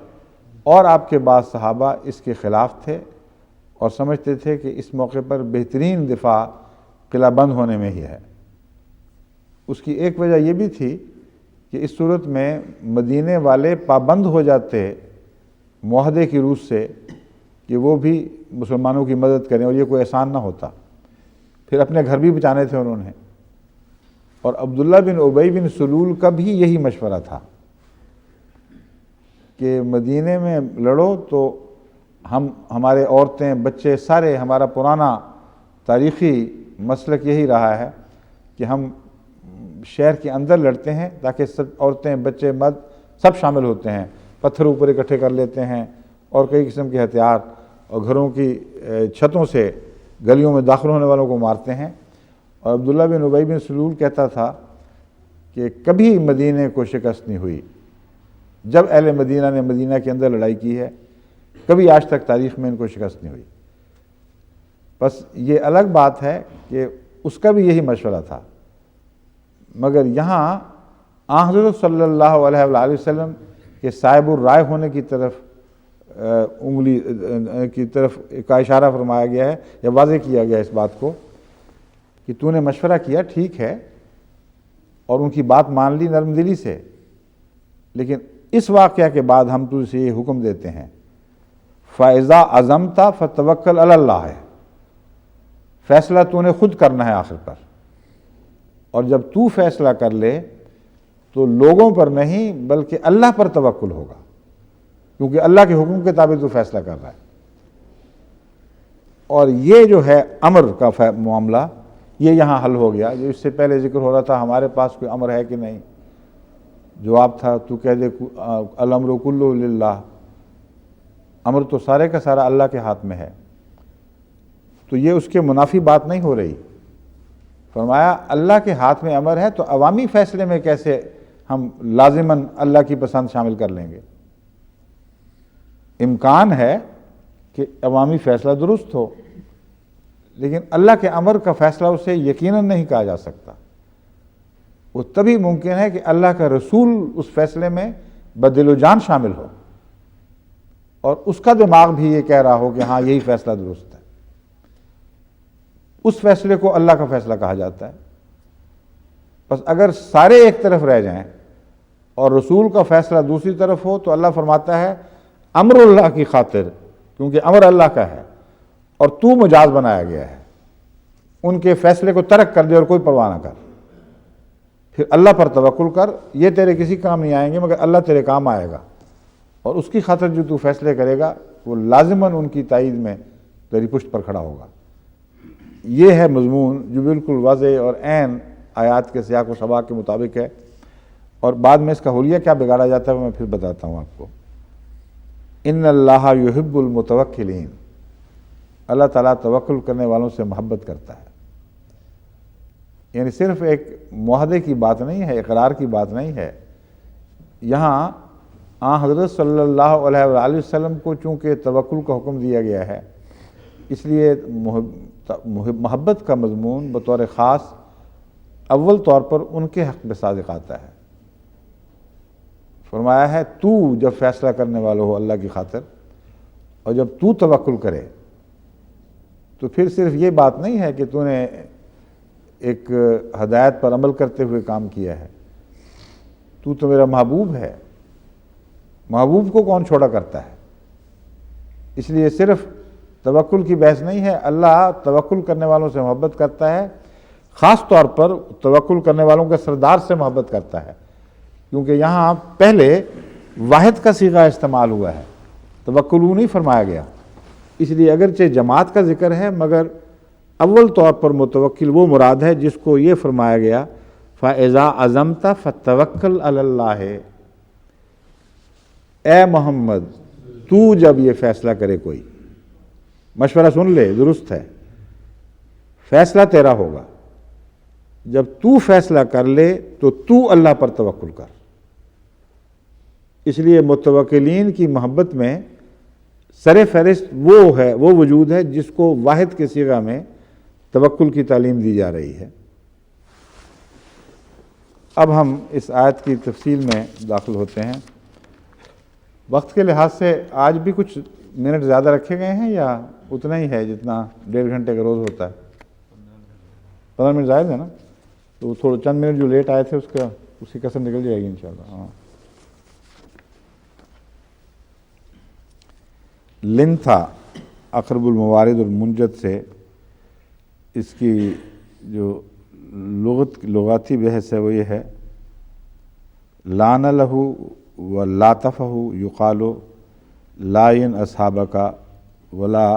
اور آپ کے بعض صحابہ اس کے خلاف تھے اور سمجھتے تھے کہ اس موقع پر بہترین دفاع قلعہ بند ہونے میں ہی ہے. اس کی ایک وجہ یہ بھی تھی کہ اس صورت میں مدینے والے پابند ہو جاتے معاہدے کی روح سے کہ وہ بھی مسلمانوں کی مدد کریں اور یہ کوئی احسان نہ ہوتا. پھر اپنے گھر بھی بچانے تھے انہوں نے. اور عبداللہ بن ابی بن سلول کا بھی یہی مشورہ تھا کہ مدینے میں لڑو تو ہمارے عورتیں بچے سارے، ہمارا پرانا تاریخی مسلک یہی رہا ہے کہ ہم شہر کے اندر لڑتے ہیں تاکہ سب عورتیں بچے مرد سب شامل ہوتے ہیں، پتھر اوپر اکٹھے کر لیتے ہیں اور کئی قسم کے ہتھیار اور گھروں کی چھتوں سے گلیوں میں داخل ہونے والوں کو مارتے ہیں. اور عبداللہ بن ابی بن سلول کہتا تھا کہ کبھی مدینے کو شکست نہیں ہوئی جب اہل مدینہ نے مدینہ کے اندر لڑائی کی ہے، کبھی آج تک تاریخ میں ان کو شکست نہیں ہوئی. بس یہ الگ بات ہے کہ اس کا بھی یہی مشورہ تھا، مگر یہاں حضرت صلی اللہ علیہ وآلہ وسلم کے صاحب الرائے ہونے کی طرف انگلی کی طرف کا اشارہ فرمایا گیا ہے یا واضح کیا گیا اس بات کو کہ تو نے مشورہ کیا ٹھیک ہے اور ان کی بات مان لی نرم دلی سے، لیکن اس واقعہ کے بعد ہم تجھ سے یہ حکم دیتے ہیں فَإِذَا عَزَمْتَ فَتَوَكَّلْ عَلَى اللَّهِ. فیصلہ تو نے خود کرنا ہے آخر پر، اور جب تو فیصلہ کر لے تو لوگوں پر نہیں بلکہ اللہ پر توکل ہوگا، کیونکہ اللہ کے حکم کے تابع تو فیصلہ کر رہا ہے۔ اور یہ جو ہے امر کا معاملہ، یہ یہاں حل ہو گیا۔ جو اس سے پہلے ذکر ہو رہا تھا ہمارے پاس کوئی امر ہے کہ نہیں، جواب تھا تو کہہ دے الامر کلہ للہ، امر تو سارے کا سارا اللہ کے ہاتھ میں ہے۔ تو یہ اس کے منافی بات نہیں ہو رہی۔ فرمایا اللہ کے ہاتھ میں امر ہے تو عوامی فیصلے میں کیسے ہم لازماً اللہ کی پسند شامل کر لیں گے؟ امکان ہے کہ عوامی فیصلہ درست ہو، لیکن اللہ کے امر کا فیصلہ اسے یقیناً نہیں کہا جا سکتا۔ وہ تبھی ممکن ہے کہ اللہ کا رسول اس فیصلے میں بدل و جان شامل ہو اور اس کا دماغ بھی یہ کہہ رہا ہو کہ ہاں یہی فیصلہ درست ہے۔ اس فیصلے کو اللہ کا فیصلہ کہا جاتا ہے۔ بس اگر سارے ایک طرف رہ جائیں اور رسول کا فیصلہ دوسری طرف ہو تو اللہ فرماتا ہے امر اللہ کی خاطر، کیونکہ امر اللہ کا ہے اور تو مجاز بنایا گیا ہے، ان کے فیصلے کو ترک کر دے اور کوئی پرواہ نہ کر، پھر اللہ پر توکل کر۔ یہ تیرے کسی کام نہیں آئیں گے مگر اللہ تیرے کام آئے گا، اور اس کی خاطر جو تو فیصلے کرے گا وہ لازماً ان کی تائید میں تیری پشت پر کھڑا ہوگا۔ یہ ہے مضمون جو بالکل واضح اور عین آیات کے سیاق و سباق کے مطابق ہے، اور بعد میں اس کا حلیہ کیا بگاڑا جاتا ہے وہ میں پھر بتاتا ہوں آپ کو۔ ان اللہ یحب المتوکلین، اللہ تعالیٰ توکل کرنے والوں سے محبت کرتا ہے۔ یعنی صرف ایک معاہدے کی بات نہیں ہے، اقرار کی بات نہیں ہے۔ یہاں حضرت صلی اللہ علیہ وآلہ وسلم کو چونکہ توکل کا حکم دیا گیا ہے، اس لیے محبت کا مضمون بطور خاص اول طور پر ان کے حق میں صادق آتا ہے۔ فرمایا ہے تو جب فیصلہ کرنے والا ہو اللہ کی خاطر، اور جب تو توکل کرے تو پھر صرف یہ بات نہیں ہے کہ تو نے ایک ہدایت پر عمل کرتے ہوئے کام کیا ہے، تو میرا محبوب ہے۔ محبوب کو کون چھوڑا کرتا ہے؟ اس لیے صرف توکل کی بحث نہیں ہے، اللہ توکل کرنے والوں سے محبت کرتا ہے، خاص طور پر توکل کرنے والوں کے سردار سے محبت کرتا ہے، کیونکہ یہاں پہلے واحد کا صیغہ استعمال ہوا ہے، توکلوا نہیں فرمایا گیا۔ اس لیے اگرچہ جماعت کا ذکر ہے مگر اول طور پر متوکل وہ مراد ہے جس کو یہ فرمایا گیا فَإِذَا عَزَمْتَ فَتَوَكَّلْ عَلَى اللَّهِ، اے محمد تو جب یہ فیصلہ کرے، کوئی مشورہ سن لے، درست ہے، فیصلہ تیرا ہوگا، جب تو فیصلہ کر لے تو تو اللہ پر توکل کر۔ اس لیے متوکلین کی محبت میں سر فہرست وہ وجود ہے جس کو واحد کے صیغہ میں توکل کی تعلیم دی جا رہی ہے۔ اب ہم اس آیت کی تفصیل میں داخل ہوتے ہیں۔ وقت کے لحاظ سے آج بھی کچھ منٹ زیادہ رکھے گئے ہیں یا اتنا ہی ہے جتنا 1.5 گھنٹے کا روز ہوتا ہے؟ 15 منٹ زائد ہے نا، تو تھوڑے چند منٹ جو لیٹ آئے تھے اس کی قسم نکل جائے گی انشاءاللہ۔ ہاں، لن تھا اقرب الموارد المنجد سے، اس کی جو لغاتی بحث ہے وہ یہ ہے لان لہو و لاتفہ یقالو لائن اصحابک ولا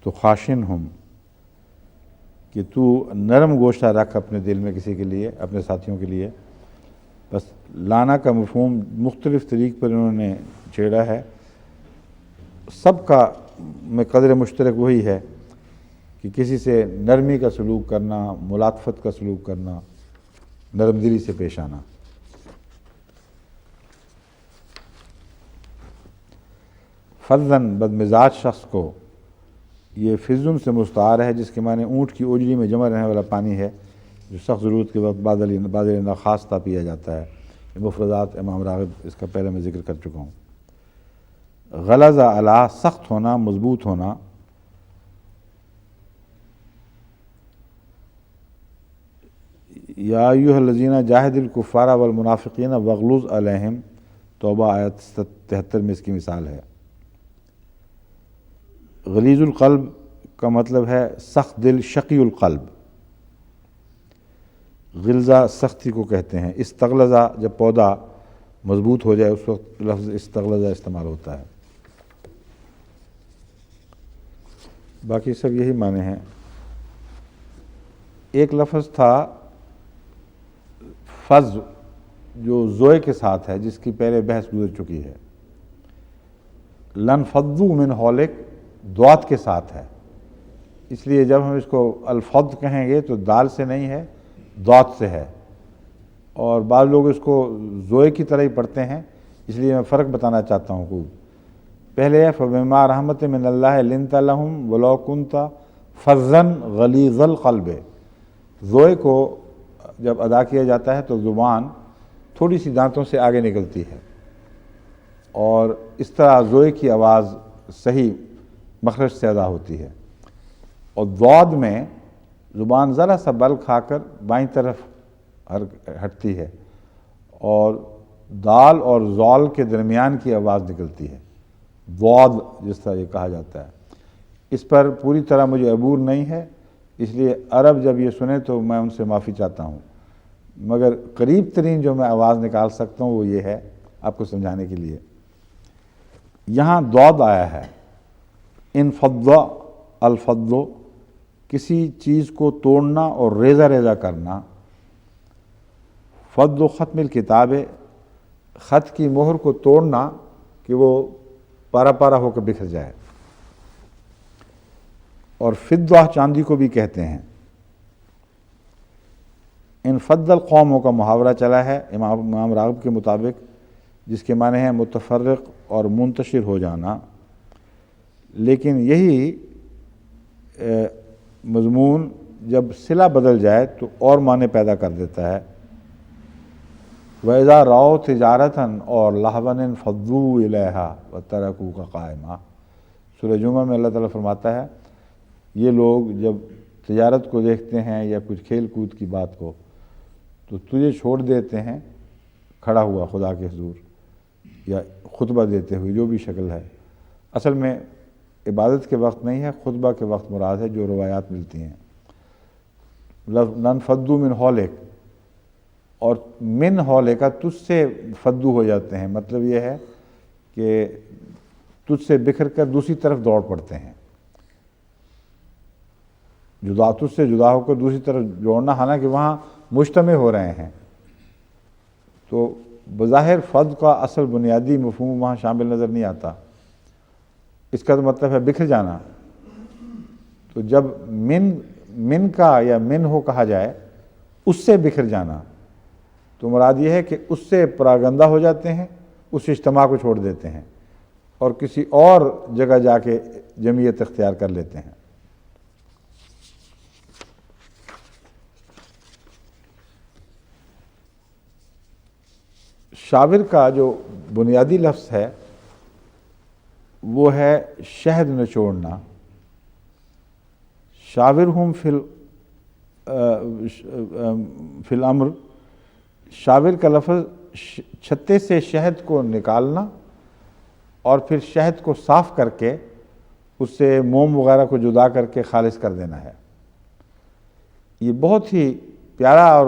تخاشنہم، کہ تو نرم گوشہ رکھ اپنے دل میں کسی کے لیے، اپنے ساتھیوں کے لیے۔ بس لانا کا مفہوم مختلف طریق پر انہوں نے چھیڑا ہے، سب کا میں قدر مشترک وہی ہے کہ کسی سے نرمی کا سلوک کرنا، ملاطفت کا سلوک کرنا، نرم دلی سے پیش آنا۔ فضن بدمزاج شخص کو، یہ فضن سے مستعار ہے جس کے معنی اونٹ کی اوجری میں جمع رہنے والا پانی ہے جو سخت ضرورت کے وقت بادل ناخواستہ پیا جاتا ہے۔ یہ مفردات امام راغب اس کا پہلے میں ذکر کر چکا ہوں۔ غلظ علی، سخت ہونا، مضبوط ہونا۔ یا ایھا الذین جاہد الکفار والمنافقین واغلظ علیہم، توبہ آیت 73 میں اس کی مثال ہے۔ غلیظ القلب کا مطلب ہے سخت دل، شقی القلب۔ غلظہ سختی کو کہتے ہیں. استغلظہ جب پودا مضبوط ہو جائے اس وقت لفظ استغلظہ استعمال ہوتا ہے. باقی سب یہی معنی ہیں. ایک لفظ تھا فض جو زوئے کے ساتھ ہے، جس کی پہلے بحث گزر چکی ہے. لن فضو من حولک دوات کے ساتھ ہے، اس لیے جب ہم اس کو الفض کہیں گے تو دال سے نہیں ہے، دوات سے ہے. اور بعض لوگ اس کو زوئے کی طرح ہی پڑھتے ہیں، اس لیے میں فرق بتانا چاہتا ہوں. خوب پہلے ہے فبما رحمت من اللہ لنت لہم ولو کنت فظا غلیظ القلب. زوئے کو جب ادا کیا جاتا ہے تو زبان تھوڑی سی دانتوں سے آگے نکلتی ہے، اور اس طرح زوئے کی آواز صحیح مخرج سے ادا ہوتی ہے. اور ضاد میں زبان ذرا سا بل کھا کر بائیں طرف ہٹتی ہے، اور دال اور زال کے درمیان کی آواز نکلتی ہے، ضاد جس طرح یہ کہا جاتا ہے. اس پر پوری طرح مجھے عبور نہیں ہے، اس لیے عرب جب یہ سنیں تو میں ان سے معافی چاہتا ہوں، مگر قریب ترین جو میں آواز نکال سکتا ہوں وہ یہ ہے آپ کو سمجھانے کے لیے. یہاں ضاد آیا ہے. انفض الفض کسی چیز کو توڑنا اور ریزہ ریزہ کرنا. فض ختم الکتاب خط کی مہر کو توڑنا کہ وہ پارا پارا ہو کر بکھر جائے. اور فضہ چاندی کو بھی کہتے ہیں. انفض القوموں کا محاورہ چلا ہے امام راغب کے مطابق، جس کے معنی ہے متفرق اور منتشر ہو جانا. لیکن یہی مضمون جب صلہ بدل جائے تو اور معنی پیدا کر دیتا ہے. وَإِذَا رَأَوْا تِجَارَةً اور لَهْوًا انفضوا إِلَيْهَا وَتَرَكُوكَ قَائِمًا. سورہ جمعہ میں اللہ تعالیٰ فرماتا ہے یہ لوگ جب تجارت کو دیکھتے ہیں یا کچھ کھیل کود کی بات کو تو تجھے چھوڑ دیتے ہیں کھڑا ہوا خدا کے حضور، یا خطبہ دیتے ہوئے، جو بھی شکل ہے. اصل میں عبادت کے وقت نہیں ہے، خطبہ کے وقت مراد ہے جو روایات ملتی ہیں. لن فضو من حولک، اور من حولک تجھ سے فدو ہو جاتے ہیں، مطلب یہ ہے کہ تجھ سے بکھر کر دوسری طرف دوڑ پڑتے ہیں. تجھ سے جدا ہو کر دوسری طرف جوڑنا، حالانکہ وہاں مجتمع ہو رہے ہیں. تو بظاہر فض کا اصل بنیادی مفہوم وہاں شامل نظر نہیں آتا. اس کا تو مطلب ہے بکھر جانا. تو جب من کا یا من ہو کہا جائے اس سے بکھر جانا، تو مراد یہ ہے کہ اس سے پراگندہ ہو جاتے ہیں، اس اجتماع کو چھوڑ دیتے ہیں اور کسی اور جگہ جا کے جمعیت اختیار کر لیتے ہیں. شاور کا جو بنیادی لفظ ہے وہ ہے شہد نچوڑنا. شاورہم فی الامر. شاور کا لفظ چھتے سے شہد کو نکالنا اور پھر شہد کو صاف کر کے اس سے موم وغیرہ کو جدا کر کے خالص کر دینا ہے. یہ بہت ہی پیارا اور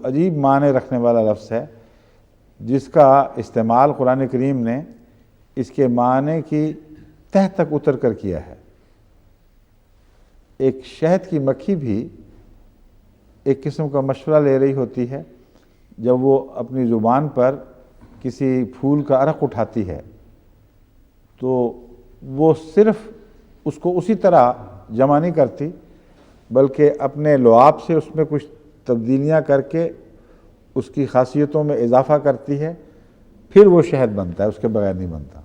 عجیب معنی رکھنے والا لفظ ہے، جس کا استعمال قرآن کریم نے اس کے معنی کی تہ تک اتر کر کیا ہے. ایک شہد کی مکھی بھی ایک قسم کا مشورہ لے رہی ہوتی ہے جب وہ اپنی زبان پر کسی پھول کا عرق اٹھاتی ہے، تو وہ صرف اس کو اسی طرح جمع نہیں کرتی، بلکہ اپنے لعاب سے اس میں کچھ تبدیلیاں کر کے اس کی خاصیتوں میں اضافہ کرتی ہے، پھر وہ شہد بنتا ہے، اس کے بغیر نہیں بنتا.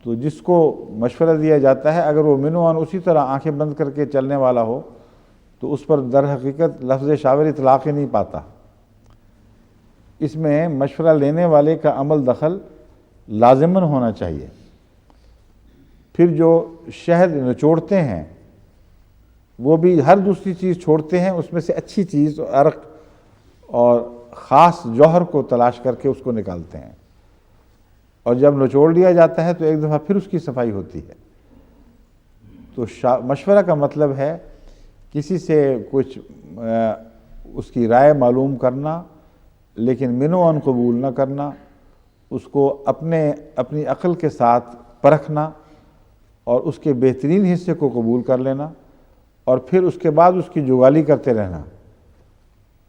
تو جس کو مشورہ دیا جاتا ہے اگر وہ منوان اسی طرح آنکھیں بند کر کے چلنے والا ہو تو اس پر در حقیقت لفظ شاور اطلاق ہی نہیں پاتا. اس میں مشورہ لینے والے کا عمل دخل لازماً ہونا چاہیے. پھر جو شہد نچوڑتے ہیں وہ بھی ہر دوسری چیز چھوڑتے ہیں، اس میں سے اچھی چیز عرق اور خاص جوہر کو تلاش کر کے اس کو نکالتے ہیں، اور جب نچوڑ لیا جاتا ہے تو ایک دفعہ پھر اس کی صفائی ہوتی ہے. تو مشورہ کا مطلب ہے کسی سے کچھ اس کی رائے معلوم کرنا لیکن من و عن قبول نہ کرنا، اس کو اپنی عقل کے ساتھ پرکھنا اور اس کے بہترین حصے کو قبول کر لینا، اور پھر اس کے بعد اس کی جگالی کرتے رہنا،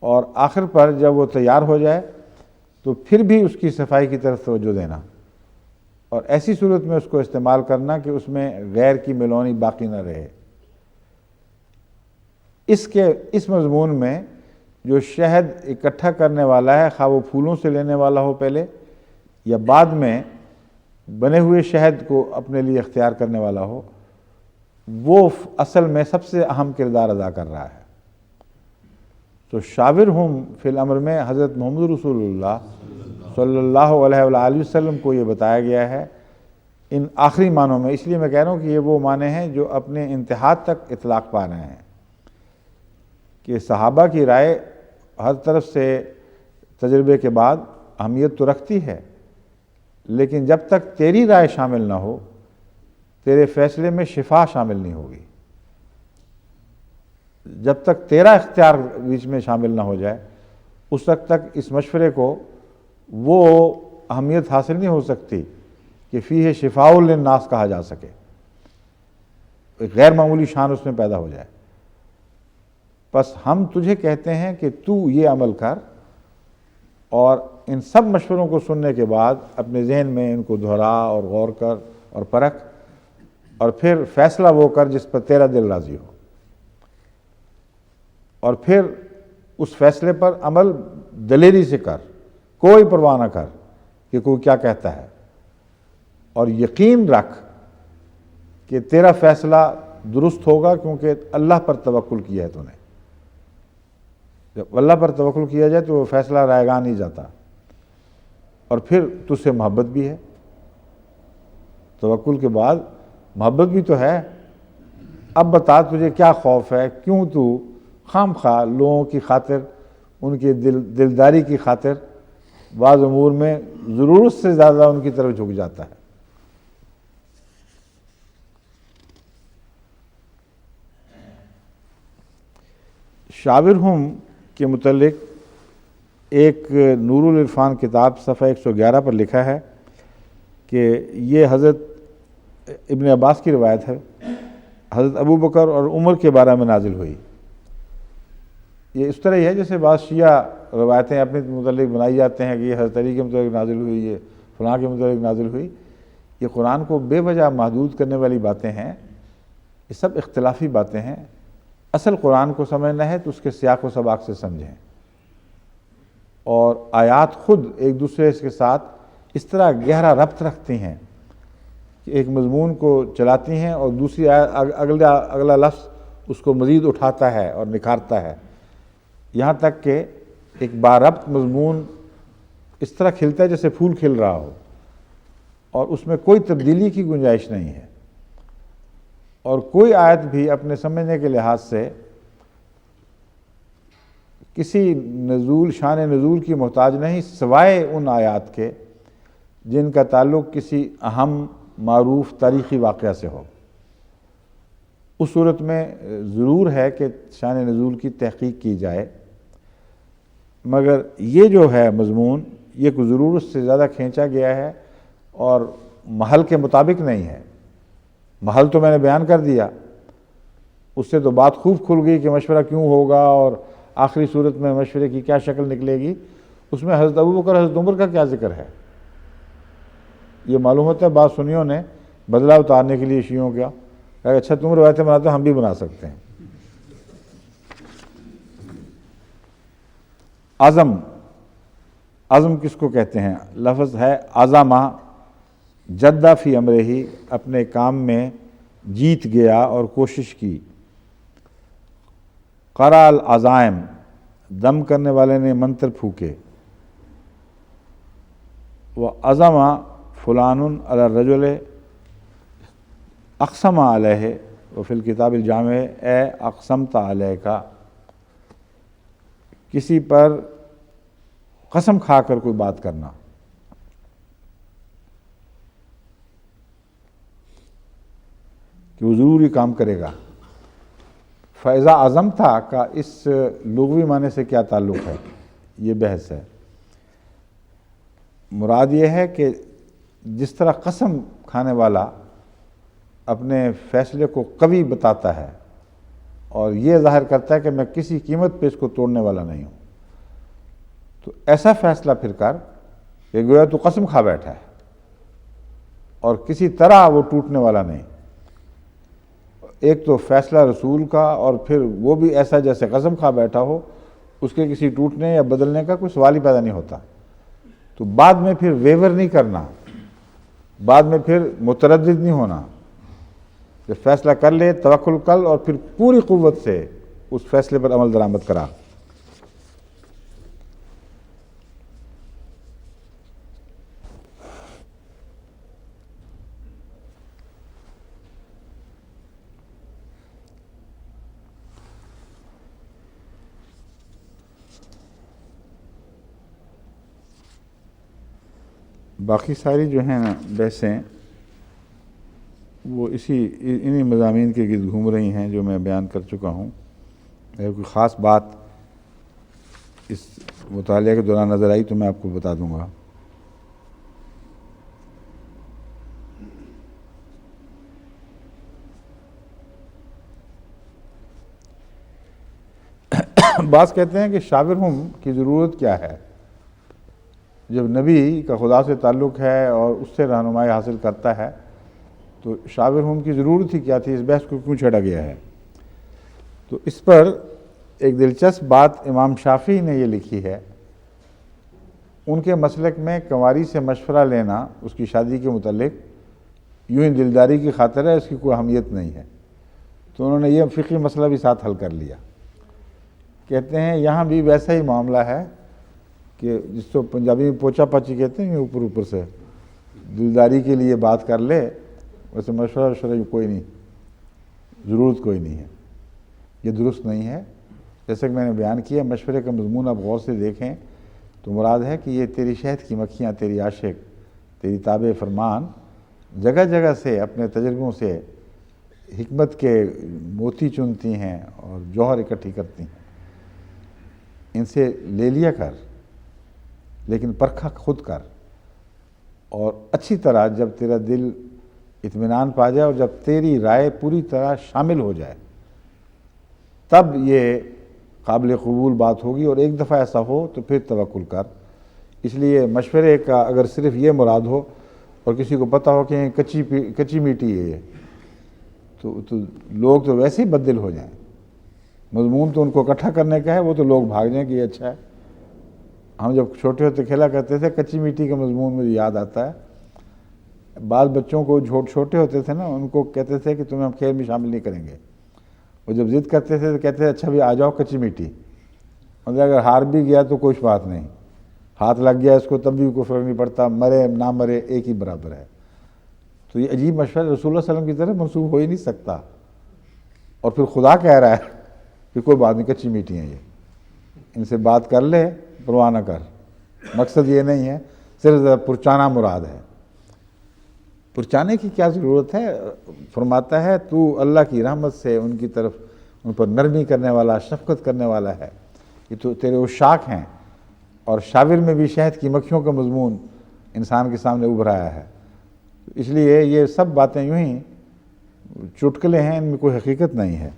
اور آخر پر جب وہ تیار ہو جائے تو پھر بھی اس کی صفائی کی طرف توجہ دینا، اور ایسی صورت میں اس کو استعمال کرنا کہ اس میں غیر کی ملونی باقی نہ رہے۔ اس مضمون میں جو شہد اکٹھا کرنے والا ہے، خواہ وہ پھولوں سے لینے والا ہو پہلے یا بعد میں بنے ہوئے شہد کو اپنے لیے اختیار کرنے والا ہو، وہ اصل میں سب سے اہم کردار ادا کر رہا ہے۔ تو شاورہم فی الامر میں حضرت محمد رسول اللہ صلی اللہ علیہ وآلہ وسلم کو یہ بتایا گیا ہے ان آخری معنوں میں، اس لیے میں کہہ رہا ہوں کہ یہ وہ معنی ہیں جو اپنے انتہا تک اطلاق پا رہے ہیں کہ صحابہ کی رائے ہر طرف سے تجربے کے بعد اہمیت تو رکھتی ہے، لیکن جب تک تیری رائے شامل نہ ہو تیرے فیصلے میں شفا شامل نہیں ہوگی، جب تک تیرا اختیار بیچ میں شامل نہ ہو جائے اس وقت تک اس مشورے کو وہ اہمیت حاصل نہیں ہو سکتی کہ فیہ شفاء للناس کہا جا سکے، ایک غیر معمولی شان اس میں پیدا ہو جائے۔ بس ہم تجھے کہتے ہیں کہ تو یہ عمل کر، اور ان سب مشوروں کو سننے کے بعد اپنے ذہن میں ان کو دہرا اور غور کر اور پرکھ، اور پھر فیصلہ وہ کر جس پر تیرا دل راضی ہو، اور پھر اس فیصلے پر عمل دلیری سے کر، کوئی پرواہ نہ کر کہ کوئی کیا کہتا ہے، اور یقین رکھ کہ تیرا فیصلہ درست ہوگا کیونکہ اللہ پر توکل کیا ہے تو نے۔ جب اللہ پر توکل کیا جائے تو وہ فیصلہ رائے گاں نہیں جاتا، اور پھر تجھ سے محبت بھی ہے، توکل کے بعد محبت بھی تو ہے۔ اب بتا تجھے کیا خوف ہے، کیوں تو خام خواہ لوگوں کی خاطر، ان کی دلداری کی خاطر بعض امور میں ضرورت سے زیادہ ان کی طرف جھک جاتا ہے۔ شاورہم کے متعلق ایک نور العرفان کتاب صفحہ 111 پر لکھا ہے کہ یہ حضرت ابن عباس کی روایت ہے، حضرت ابو بکر اور عمر کے بارے میں نازل ہوئی۔ یہ اس طرح ہی ہے جیسے بعض شیعہ روایتیں اپنے متعلق بنائی جاتے ہیں کہ یہ حضرت علی کے متعلق نازل ہوئی، یہ فلاں کے متعلق نازل ہوئی۔ یہ قرآن کو بے وجہ محدود کرنے والی باتیں ہیں، یہ سب اختلافی باتیں ہیں۔ اصل قرآن کو سمجھنا ہے تو اس کے سیاق و سباق سے سمجھیں، اور آیات خود ایک دوسرے کے ساتھ اس طرح گہرا ربط رکھتی ہیں کہ ایک مضمون کو چلاتی ہیں اور دوسری اگلا لفظ اس کو مزید اٹھاتا ہے اور نکھارتا ہے، یہاں تک کہ ایک باربط مضمون اس طرح کھلتا ہے جیسے پھول کھل رہا ہو، اور اس میں کوئی تبدیلی کی گنجائش نہیں ہے، اور کوئی آیت بھی اپنے سمجھنے کے لحاظ سے کسی نزول، شان نزول کی محتاج نہیں سوائے ان آیات کے جن کا تعلق کسی اہم معروف تاریخی واقعہ سے ہو۔ اس صورت میں ضرور ہے کہ شان نزول کی تحقیق کی جائے، مگر یہ جو ہے مضمون یہ کوئی ضرورت سے زیادہ کھینچا گیا ہے اور محل کے مطابق نہیں ہے۔ محل تو میں نے بیان کر دیا، اس سے تو بات خوب کھل گئی کہ مشورہ کیوں ہوگا اور آخری صورت میں مشورے کی کیا شکل نکلے گی۔ اس میں حضرت ابو بکر حضرت عمر کا کیا ذکر ہے؟ یہ معلوم ہوتا ہے بعض سنیوں نے بدلہ اتارنے کے لیے شیعوں کا کہ اچھا تم روایتیں بناتے ہو ہم بھی بنا سکتے ہیں۔ عزم کس کو کہتے ہیں؟ لفظ ہے عزمہ، جدہ فی امرہ، اپنے کام میں جیت گیا اور کوشش کی۔ قرأ العزائم، دم کرنے والے نے منتر پھونکے۔ وعزم فلان علی الرجل اقسم علیہ وفی الکتاب الجامع اے اقسمت علیہ کا، کسی پر قسم کھا کر کوئی بات کرنا۔ کہ وہ ضرور یہ کام کرے گا۔ فیضا عزم تھا کا اس لغوی معنی سے کیا تعلق ہے، یہ بحث ہے۔ مراد یہ ہے کہ جس طرح قسم کھانے والا اپنے فیصلے کو قوی بتاتا ہے اور یہ ظاہر کرتا ہے کہ میں کسی قیمت پہ اس کو توڑنے والا نہیں ہوں، تو ایسا فیصلہ پھر کر کہ گویا تو قسم کھا بیٹھا ہے اور کسی طرح وہ ٹوٹنے والا نہیں۔ ایک تو فیصلہ رسول کا، اور پھر وہ بھی ایسا جیسے قسم کھا بیٹھا ہو، اس کے کسی ٹوٹنے یا بدلنے کا کوئی سوال ہی پیدا نہیں ہوتا۔ تو بعد میں پھر ویور نہیں کرنا، بعد میں پھر متردد نہیں ہونا، جب فیصلہ کر لے توکل کر اور پھر پوری قوت سے اس فیصلے پر عمل درآمد کرا۔ باقی ساری جو ہیں نا بحثیں وہ انہی مضامین کے گرد گھوم رہی ہیں جو میں بیان کر چکا ہوں۔ اگر کوئی خاص بات اس مطالعہ کے دوران نظر آئی تو میں آپ کو بتا دوں گا۔ بعض کہتے ہیں کہ شاورہم کی ضرورت کیا ہے؟ جب نبی کا خدا سے تعلق ہے اور اس سے رہنمائی حاصل کرتا ہے تو شاورہم کی ضرورت ہی کیا تھی؟ اس بحث کو کیوں چھیڑا گیا ہے؟ تو اس پر ایک دلچسپ بات امام شافعی نے یہ لکھی ہے۔ ان کے مسلک میں کنواری سے مشورہ لینا اس کی شادی کے متعلق یوں ہی دلداری کی خاطر ہے، اس کی کوئی اہمیت نہیں ہے۔ تو انہوں نے یہ فقہی مسئلہ بھی ساتھ حل کر لیا۔ کہتے ہیں یہاں بھی ویسا ہی معاملہ ہے کہ جس کو پنجابی میں پوچا پاچی کہتے ہیں، اوپر اوپر سے دلداری کے لیے بات کر لے، ویسے مشورہ کوئی نہیں، ضرورت کوئی نہیں ہے، یہ درست نہیں ہے۔ جیسے کہ میں نے بیان کیا، مشورے کا مضمون آپ غور سے دیکھیں تو مراد ہے کہ یہ تیری شہد کی مکھیاں، تیری عاشق، تیری تابع فرمان جگہ جگہ سے اپنے تجربوں سے حکمت کے موتی چنتی ہیں اور جوہر اکٹھی کرتی ہیں، ان سے لے لیا کر، لیکن پرکھا خود کر، اور اچھی طرح جب تیرا دل اطمینان پا جائے اور جب تیری رائے پوری طرح شامل ہو جائے تب یہ قابل قبول بات ہوگی، اور ایک دفعہ ایسا ہو تو پھر توکل کر۔ اس لیے مشورے کا اگر صرف یہ مراد ہو اور کسی کو پتہ ہو کہ کچی میٹھی ہے یہ، تو لوگ تو ویسے ہی بددل ہو جائیں۔ مضمون تو ان کو اکٹھا کرنے کا ہے، وہ تو لوگ بھاگ جائیں کہ یہ اچھا ہے۔ ہم جب چھوٹے ہوتے کھیلا کرتے تھے، کچی میٹھی کا مضمون مجھے یاد آتا ہے۔ بعض بچوں کو چھوٹے ہوتے تھے نا، ان کو کہتے تھے کہ تمہیں ہم کھیل میں شامل نہیں کریں گے۔ وہ جب ضد کرتے تھے تو کہتے تھے اچھا بھی آ جاؤ کچی میٹھی، مطلب اگر ہار بھی گیا تو کوئی بات نہیں، ہاتھ لگ گیا اس کو تب بھی کوئی فرق نہیں پڑتا، مرے نہ مرے ایک ہی برابر ہے۔ تو یہ عجیب مشورہ رسول اللہ صلی اللہ علیہ وسلم کی طرف منسوب ہو ہی نہیں سکتا، اور پھر خدا کہہ رہا ہے کہ کوئی بات نہیں، کچی میٹھی ہیں یہ، ان سے بات کر لے، پرواہ نہ کر۔ مقصد یہ نہیں ہے، صرف پرچانا مراد ہے۔ پرچانے کی کیا ضرورت ہے؟ فرماتا ہے تو اللہ کی رحمت سے ان کی طرف ان پر نرمی کرنے والا، شفقت کرنے والا ہے، یہ تو تیرے عشاق ہیں۔ اور شاور میں بھی شہد کی مکھیوں کا مضمون انسان کے سامنے ابھر آیا ہے، اس لیے یہ سب باتیں یوں ہی چٹکلے ہیں، ان میں کوئی حقیقت نہیں ہے۔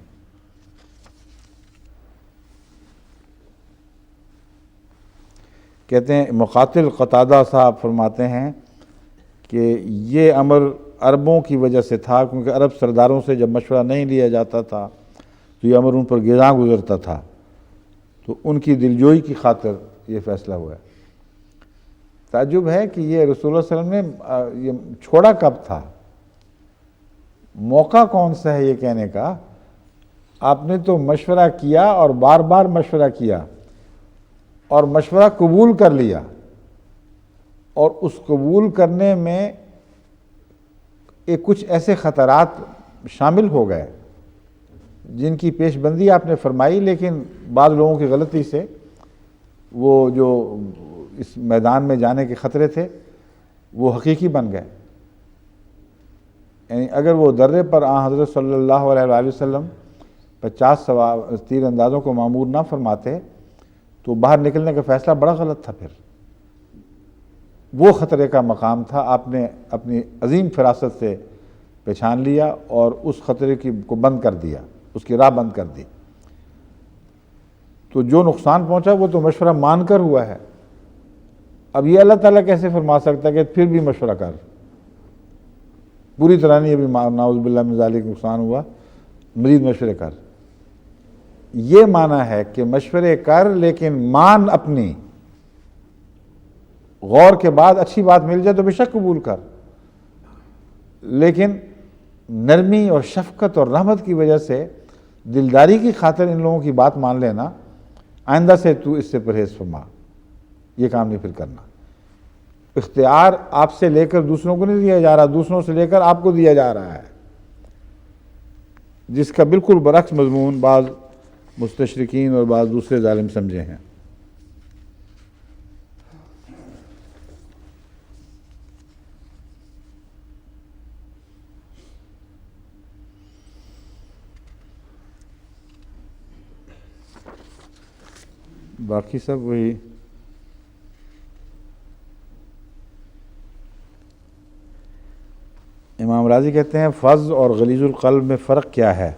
کہتے ہیں مقاتل قتادہ صاحب فرماتے ہیں کہ یہ امر عربوں کی وجہ سے تھا، کیونکہ عرب سرداروں سے جب مشورہ نہیں لیا جاتا تھا تو یہ امر ان پر گراں گزرتا تھا، تو ان کی دلجوئی کی خاطر یہ فیصلہ ہوا ہے۔ تعجب ہے کہ یہ رسول اللہ صلی اللہ علیہ وسلم نے یہ چھوڑا کب تھا؟ موقع کون سا ہے یہ کہنے کا؟ آپ نے تو مشورہ کیا اور بار بار مشورہ کیا اور مشورہ قبول کر لیا، اور اس قبول کرنے میں کچھ ایسے خطرات شامل ہو گئے جن کی پیش بندی آپ نے فرمائی، لیکن بعض لوگوں کی غلطی سے وہ جو اس میدان میں جانے کے خطرے تھے وہ حقیقی بن گئے۔ یعنی اگر وہ درے پر حضرت صلی اللہ علیہ وآلہ وسلم 50 تیر اندازوں کو معمور نہ فرماتے تو باہر نکلنے کا فیصلہ بڑا غلط تھا. پھر وہ خطرے کا مقام تھا، آپ نے اپنی عظیم فراست سے پہچان لیا اور اس خطرے کو بند کر دیا، اس کی راہ بند کر دی. تو جو نقصان پہنچا وہ تو مشورہ مان کر ہوا ہے. اب یہ اللہ تعالیٰ کیسے فرما سکتا ہے کہ پھر بھی مشورہ کر، پوری طرح نہیں، ابھی نعوذ باللہ من ذالک نقصان ہوا، مزید مشورے کر. یہ معنی ہے کہ مشورے کر لیکن مان اپنی، غور کے بعد اچھی بات مل جائے تو بے شک قبول کر، لیکن نرمی اور شفقت اور رحمت کی وجہ سے دلداری کی خاطر ان لوگوں کی بات مان لینا. آئندہ سے تو اس سے پرہیز فرما، یہ کام نہیں پھر کرنا. اختیار آپ سے لے کر دوسروں کو نہیں دیا جا رہا، دوسروں سے لے کر آپ کو دیا جا رہا ہے، جس کا بالکل برعکس مضمون بعض مستشرقین اور بعض دوسرے ظالم سمجھے ہیں. باقی سب وہی امام راضی کہتے ہیں فظ اور غلیظ القلب میں فرق کیا ہے؟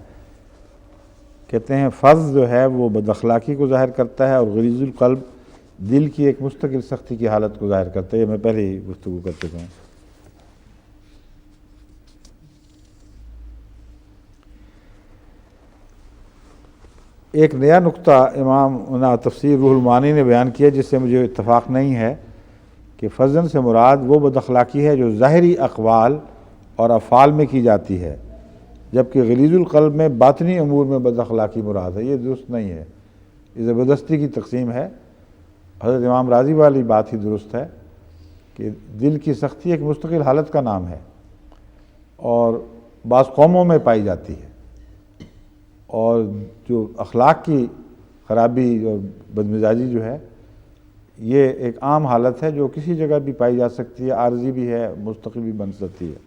کہتے ہیں فظ جو ہے وہ بد اخلاقی کو ظاہر کرتا ہے اور غلیظ القلب دل کی ایک مستقل سختی کی حالت کو ظاہر کرتا ہے. یہ میں پہلے ہی گفتگو کر چکا ہوں. ایک نیا نقطہ امام تفسیر روح المعانی نے بیان کیا جس سے مجھے اتفاق نہیں ہے کہ فضل سے مراد وہ بد اخلاقی ہے جو ظاہری اقوال اور افعال میں کی جاتی ہے، جبکہ غلیظ القلب میں باطنی امور میں بد اخلاقی مراد ہے. یہ درست نہیں ہے، یہ زبردستی کی تقسیم ہے. حضرت امام راضی والی بات ہی درست ہے کہ دل کی سختی ایک مستقل حالت کا نام ہے اور بعض قوموں میں پائی جاتی ہے، اور جو اخلاق کی خرابی اور بدمزاجی جو ہے یہ ایک عام حالت ہے جو کسی جگہ بھی پائی جا سکتی ہے، عارضی بھی ہے، مستقل بھی بن سکتی ہے.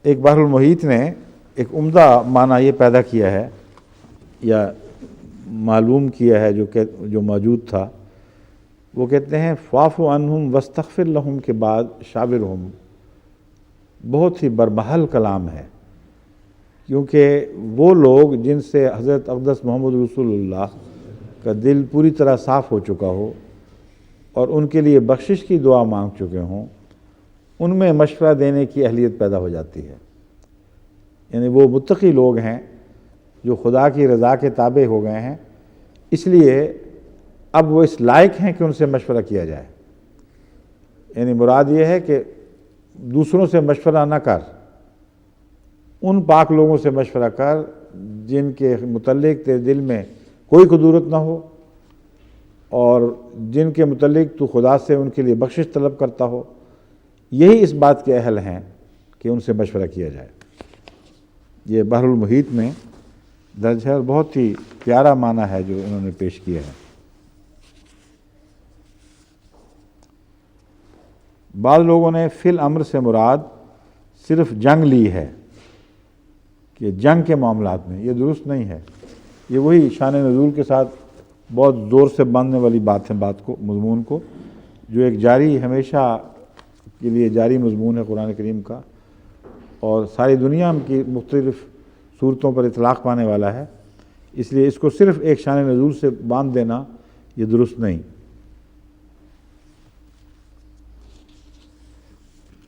ایک بحر المحیط نے ایک عمدہ معنی یہ پیدا کیا ہے یا معلوم کیا ہے جو موجود تھا. وہ کہتے ہیں فاعف عنہم واستغفر لہم کے بعد شاورہم بہت ہی برمحل کلام ہے، کیونکہ وہ لوگ جن سے حضرت اقدس محمد رسول اللہ کا دل پوری طرح صاف ہو چکا ہو اور ان کے لیے بخشش کی دعا مانگ چکے ہوں، ان میں مشورہ دینے کی اہلیت پیدا ہو جاتی ہے. یعنی وہ متقی لوگ ہیں جو خدا کی رضا کے تابع ہو گئے ہیں، اس لیے اب وہ اس لائق ہیں کہ ان سے مشورہ کیا جائے. یعنی مراد یہ ہے کہ دوسروں سے مشورہ نہ کر، ان پاک لوگوں سے مشورہ کر جن کے متعلق تیرے دل میں کوئی قدورت نہ ہو اور جن کے متعلق تو خدا سے ان کے لیے بخشش طلب کرتا ہو. یہی اس بات کے اہل ہیں کہ ان سے مشورہ کیا جائے. یہ بحر المحیط میں درج ہے اور بہت ہی پیارا معنی ہے جو انہوں نے پیش کیا ہے. بعض لوگوں نے فی الامر سے مراد صرف جنگ لی ہے کہ جنگ کے معاملات میں. یہ درست نہیں ہے. یہ وہی شان نزول کے ساتھ بہت زور سے باندھنے والی بات ہے، مضمون کو، جو ایک جاری ہمیشہ کے لیے جاری مضمون ہے قرآن کریم کا اور ساری دنیا کی مختلف صورتوں پر اطلاق پانے والا ہے. اس لیے اس کو صرف ایک شان نزول سے باندھ دینا یہ درست نہیں.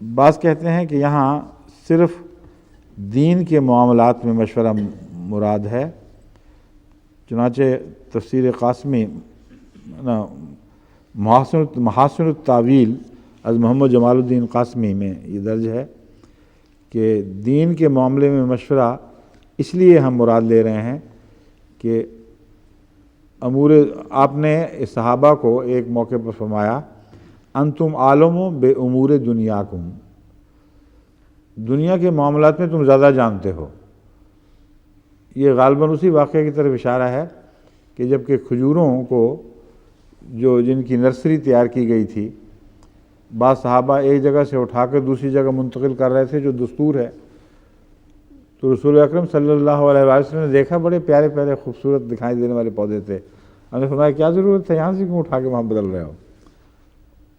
بعض کہتے ہیں کہ یہاں صرف دین کے معاملات میں مشورہ مراد ہے. چنانچہ تفسیر قاسمی محاسن التاویل از محمد جمال الدین قاسمی میں یہ درج ہے کہ دین کے معاملے میں مشورہ اس لیے ہم مراد لے رہے ہیں کہ آپ نے صحابہ کو ایک موقع پر فرمایا انتم عالم بے امور دنیاکم، دنیا کے معاملات میں تم زیادہ جانتے ہو. یہ غالباً اسی واقعے کی طرف اشارہ ہے کہ جب کہ کھجوروں کو جن کی نرسری تیار کی گئی تھی بعض صحابہ ایک جگہ سے اٹھا کر دوسری جگہ منتقل کر رہے تھے جو دستور ہے، تو رسول اکرم صلی اللہ علیہ وسلم نے دیکھا بڑے پیارے پیارے خوبصورت دکھائی دینے والے پودے تھے، ہم نے فرمایا کیا ضرورت ہے یہاں سے کیوں اٹھا کے وہاں بدل رہے ہو؟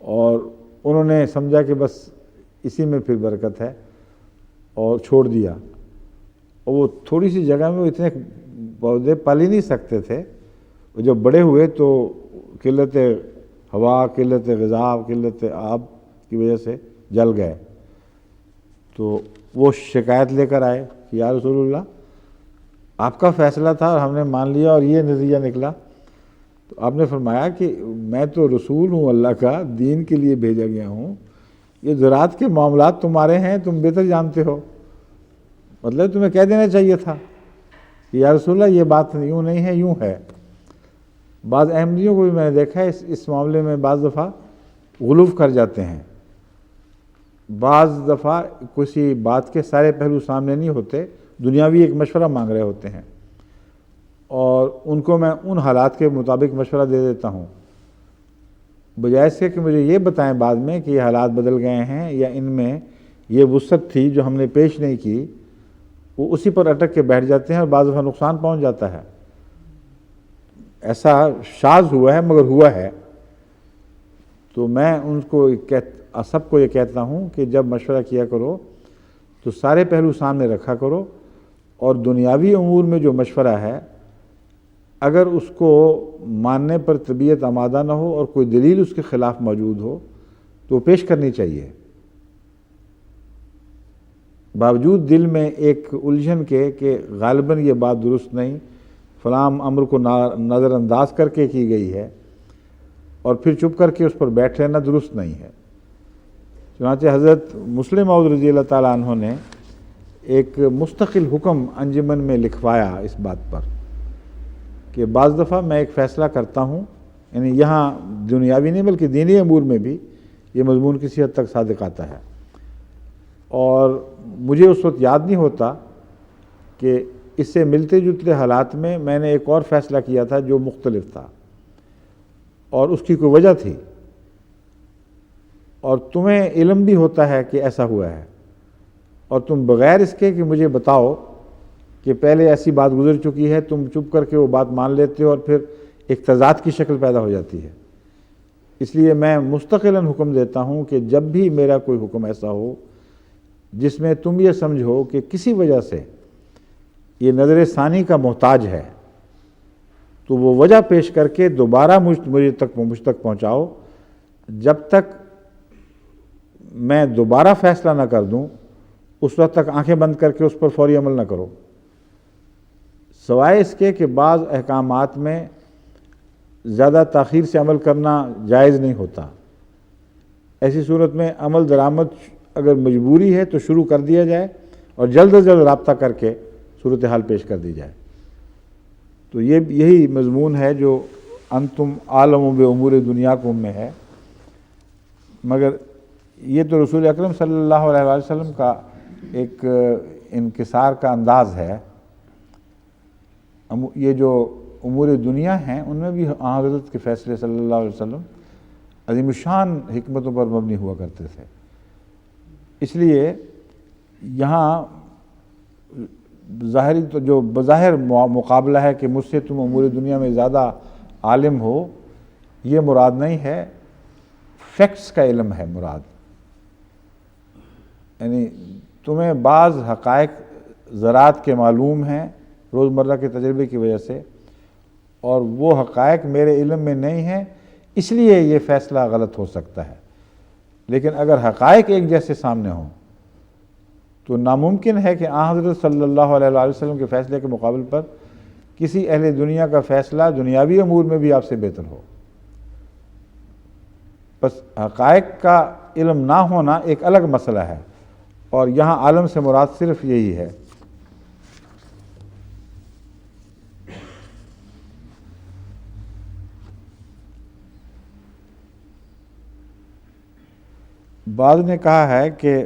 اور انہوں نے سمجھا کہ بس اسی میں پھر برکت ہے اور چھوڑ دیا، اور وہ تھوڑی سی جگہ میں وہ اتنے پودے پال ہی نہیں سکتے تھے، اور جب بڑے ہوئے تو قلت ہوا، قلت غذا، قلت آب کی وجہ سے جل گئے۔ تو وہ شکایت لے کر آئے کہ یا رسول اللہ آپ کا فیصلہ تھا اور ہم نے مان لیا اور یہ نتیجہ نکلا۔ تو آپ نے فرمایا کہ میں تو رسول ہوں اللہ کا، دین کے لیے بھیجا گیا ہوں، یہ زراعت کے معاملات تمہارے ہیں، تم بہتر جانتے ہو، مطلب تمہیں کہہ دینا چاہیے تھا کہ یا رسول اللہ یہ بات یوں نہیں ہے، یوں ہے۔ بعض احمدیوں کو بھی میں نے دیکھا ہے اس معاملے میں بعض دفعہ غلوف کر جاتے ہیں، بعض دفعہ کسی بات کے سارے پہلو سامنے نہیں ہوتے، دنیاوی ایک مشورہ مانگ رہے ہوتے ہیں، اور ان کو میں ان حالات کے مطابق مشورہ دے دیتا ہوں، بجائے اس کے کہ مجھے یہ بتائیں بعد میں کہ یہ حالات بدل گئے ہیں یا ان میں یہ وسعت تھی جو ہم نے پیش نہیں کی، وہ اسی پر اٹک کے بیٹھ جاتے ہیں اور بعض دفعہ نقصان پہنچ جاتا ہے۔ ایسا شاذ ہوا ہے مگر ہوا ہے۔ تو میں ان کو سب کو یہ کہتا ہوں کہ جب مشورہ کیا کرو تو سارے پہلو سامنے رکھا کرو، اور دنیاوی امور میں جو مشورہ ہے اگر اس کو ماننے پر طبیعت آمادہ نہ ہو اور کوئی دلیل اس کے خلاف موجود ہو تو پیش کرنی چاہیے، باوجود دل میں ایک الجھن کے کہ غالباً یہ بات درست نہیں، فلاں امر کو نظر انداز کر کے کی گئی ہے، اور پھر چپ کر کے اس پر بیٹھ رہنا درست نہیں ہے۔ چنانچہ حضرت مسلم موعود رضی اللہ تعالیٰ عنہ نے ایک مستقل حکم انجمن میں لکھوایا اس بات پر کہ بعض دفعہ میں ایک فیصلہ کرتا ہوں، یعنی یہاں دنیاوی نہیں بلکہ دینی امور میں بھی یہ مضمون کسی حد تک صادق آتا ہے، اور مجھے اس وقت یاد نہیں ہوتا کہ اس سے ملتے جلتے حالات میں نے ایک اور فیصلہ کیا تھا جو مختلف تھا اور اس کی کوئی وجہ تھی، اور تمہیں علم بھی ہوتا ہے کہ ایسا ہوا ہے، اور تم بغیر اس کے کہ مجھے بتاؤ کہ پہلے ایسی بات گزر چکی ہے تم چپ کر کے وہ بات مان لیتے ہو اور پھر ایک تضاد کی شکل پیدا ہو جاتی ہے۔ اس لیے میں مستقلاً حکم دیتا ہوں کہ جب بھی میرا کوئی حکم ایسا ہو جس میں تم یہ سمجھو کہ کسی وجہ سے یہ نظر ثانی کا محتاج ہے، تو وہ وجہ پیش کر کے دوبارہ مجھ تک پہنچاؤ، جب تک میں دوبارہ فیصلہ نہ کر دوں اس وقت تک آنکھیں بند کر کے اس پر فوری عمل نہ کرو، سوائے اس کے کہ بعض احکامات میں زیادہ تاخیر سے عمل کرنا جائز نہیں ہوتا۔ ایسی صورت میں عمل درآمد اگر مجبوری ہے تو شروع کر دیا جائے اور جلد از جلد رابطہ کر کے صورتحال پیش کر دی جائے۔ تو یہی مضمون ہے جو انتم عالم بامور دنیاکم میں ہے، مگر یہ تو رسول اکرم صلی اللہ علیہ وسلم کا ایک انکسار کا انداز ہے۔ یہ جو امور دنیا ہیں ان میں بھی حضرت کے فیصلے صلی اللہ علیہ وسلم عظیم الشان حکمتوں پر مبنی ہوا کرتے تھے، اس لیے یہاں ظاہری تو جو بظاہر مقابلہ ہے کہ مجھ سے تم امور دنیا میں زیادہ عالم ہو، یہ مراد نہیں ہے، فیکٹس کا علم ہے مراد، یعنی تمہیں بعض حقائق زراعت کے معلوم ہیں روزمرہ کے تجربے کی وجہ سے، اور وہ حقائق میرے علم میں نہیں ہیں، اس لیے یہ فیصلہ غلط ہو سکتا ہے۔ لیکن اگر حقائق ایک جیسے سامنے ہوں تو ناممکن ہے کہ حضرت صلی اللہ علیہ وسلم کے فیصلے کے مقابل پر کسی اہل دنیا کا فیصلہ دنیاوی امور میں بھی آپ سے بہتر ہو۔ بس حقائق کا علم نہ ہونا ایک الگ مسئلہ ہے، اور یہاں عالم سے مراد صرف یہی ہے۔ بعض نے کہا ہے کہ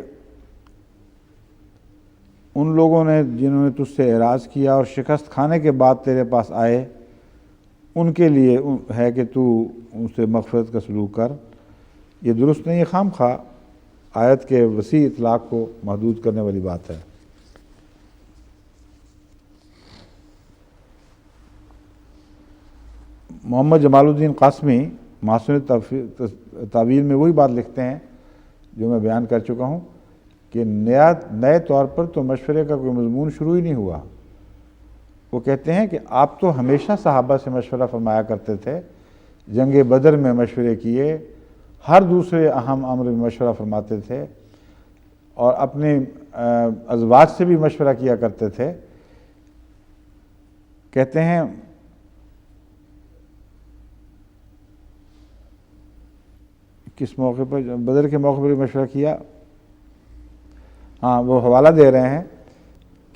ان لوگوں نے جنہوں نے تجھ سے اعراض کیا اور شکست کھانے کے بعد تیرے پاس آئے، ان کے لیے ہے کہ تو ان سے مغفرت کا سلوک کر، یہ درست نہیں، یہ خام خواہ آیت کے وسیع اطلاق کو محدود کرنے والی بات ہے۔ محمد جمال الدین قاسمی محاسن تعویل میں وہی بات لکھتے ہیں جو میں بیان کر چکا ہوں کہ نئے طور پر تو مشورے کا کوئی مضمون شروع ہی نہیں ہوا۔ وہ کہتے ہیں کہ آپ تو ہمیشہ صحابہ سے مشورہ فرمایا کرتے تھے، جنگ بدر میں مشورے کیے، ہر دوسرے اہم امر میں مشورہ فرماتے تھے، اور اپنے ازواج سے بھی مشورہ کیا کرتے تھے۔ کہتے ہیں کس موقع پر، بدر کے موقع پر مشورہ کیا، ہاں وہ حوالہ دے رہے ہیں،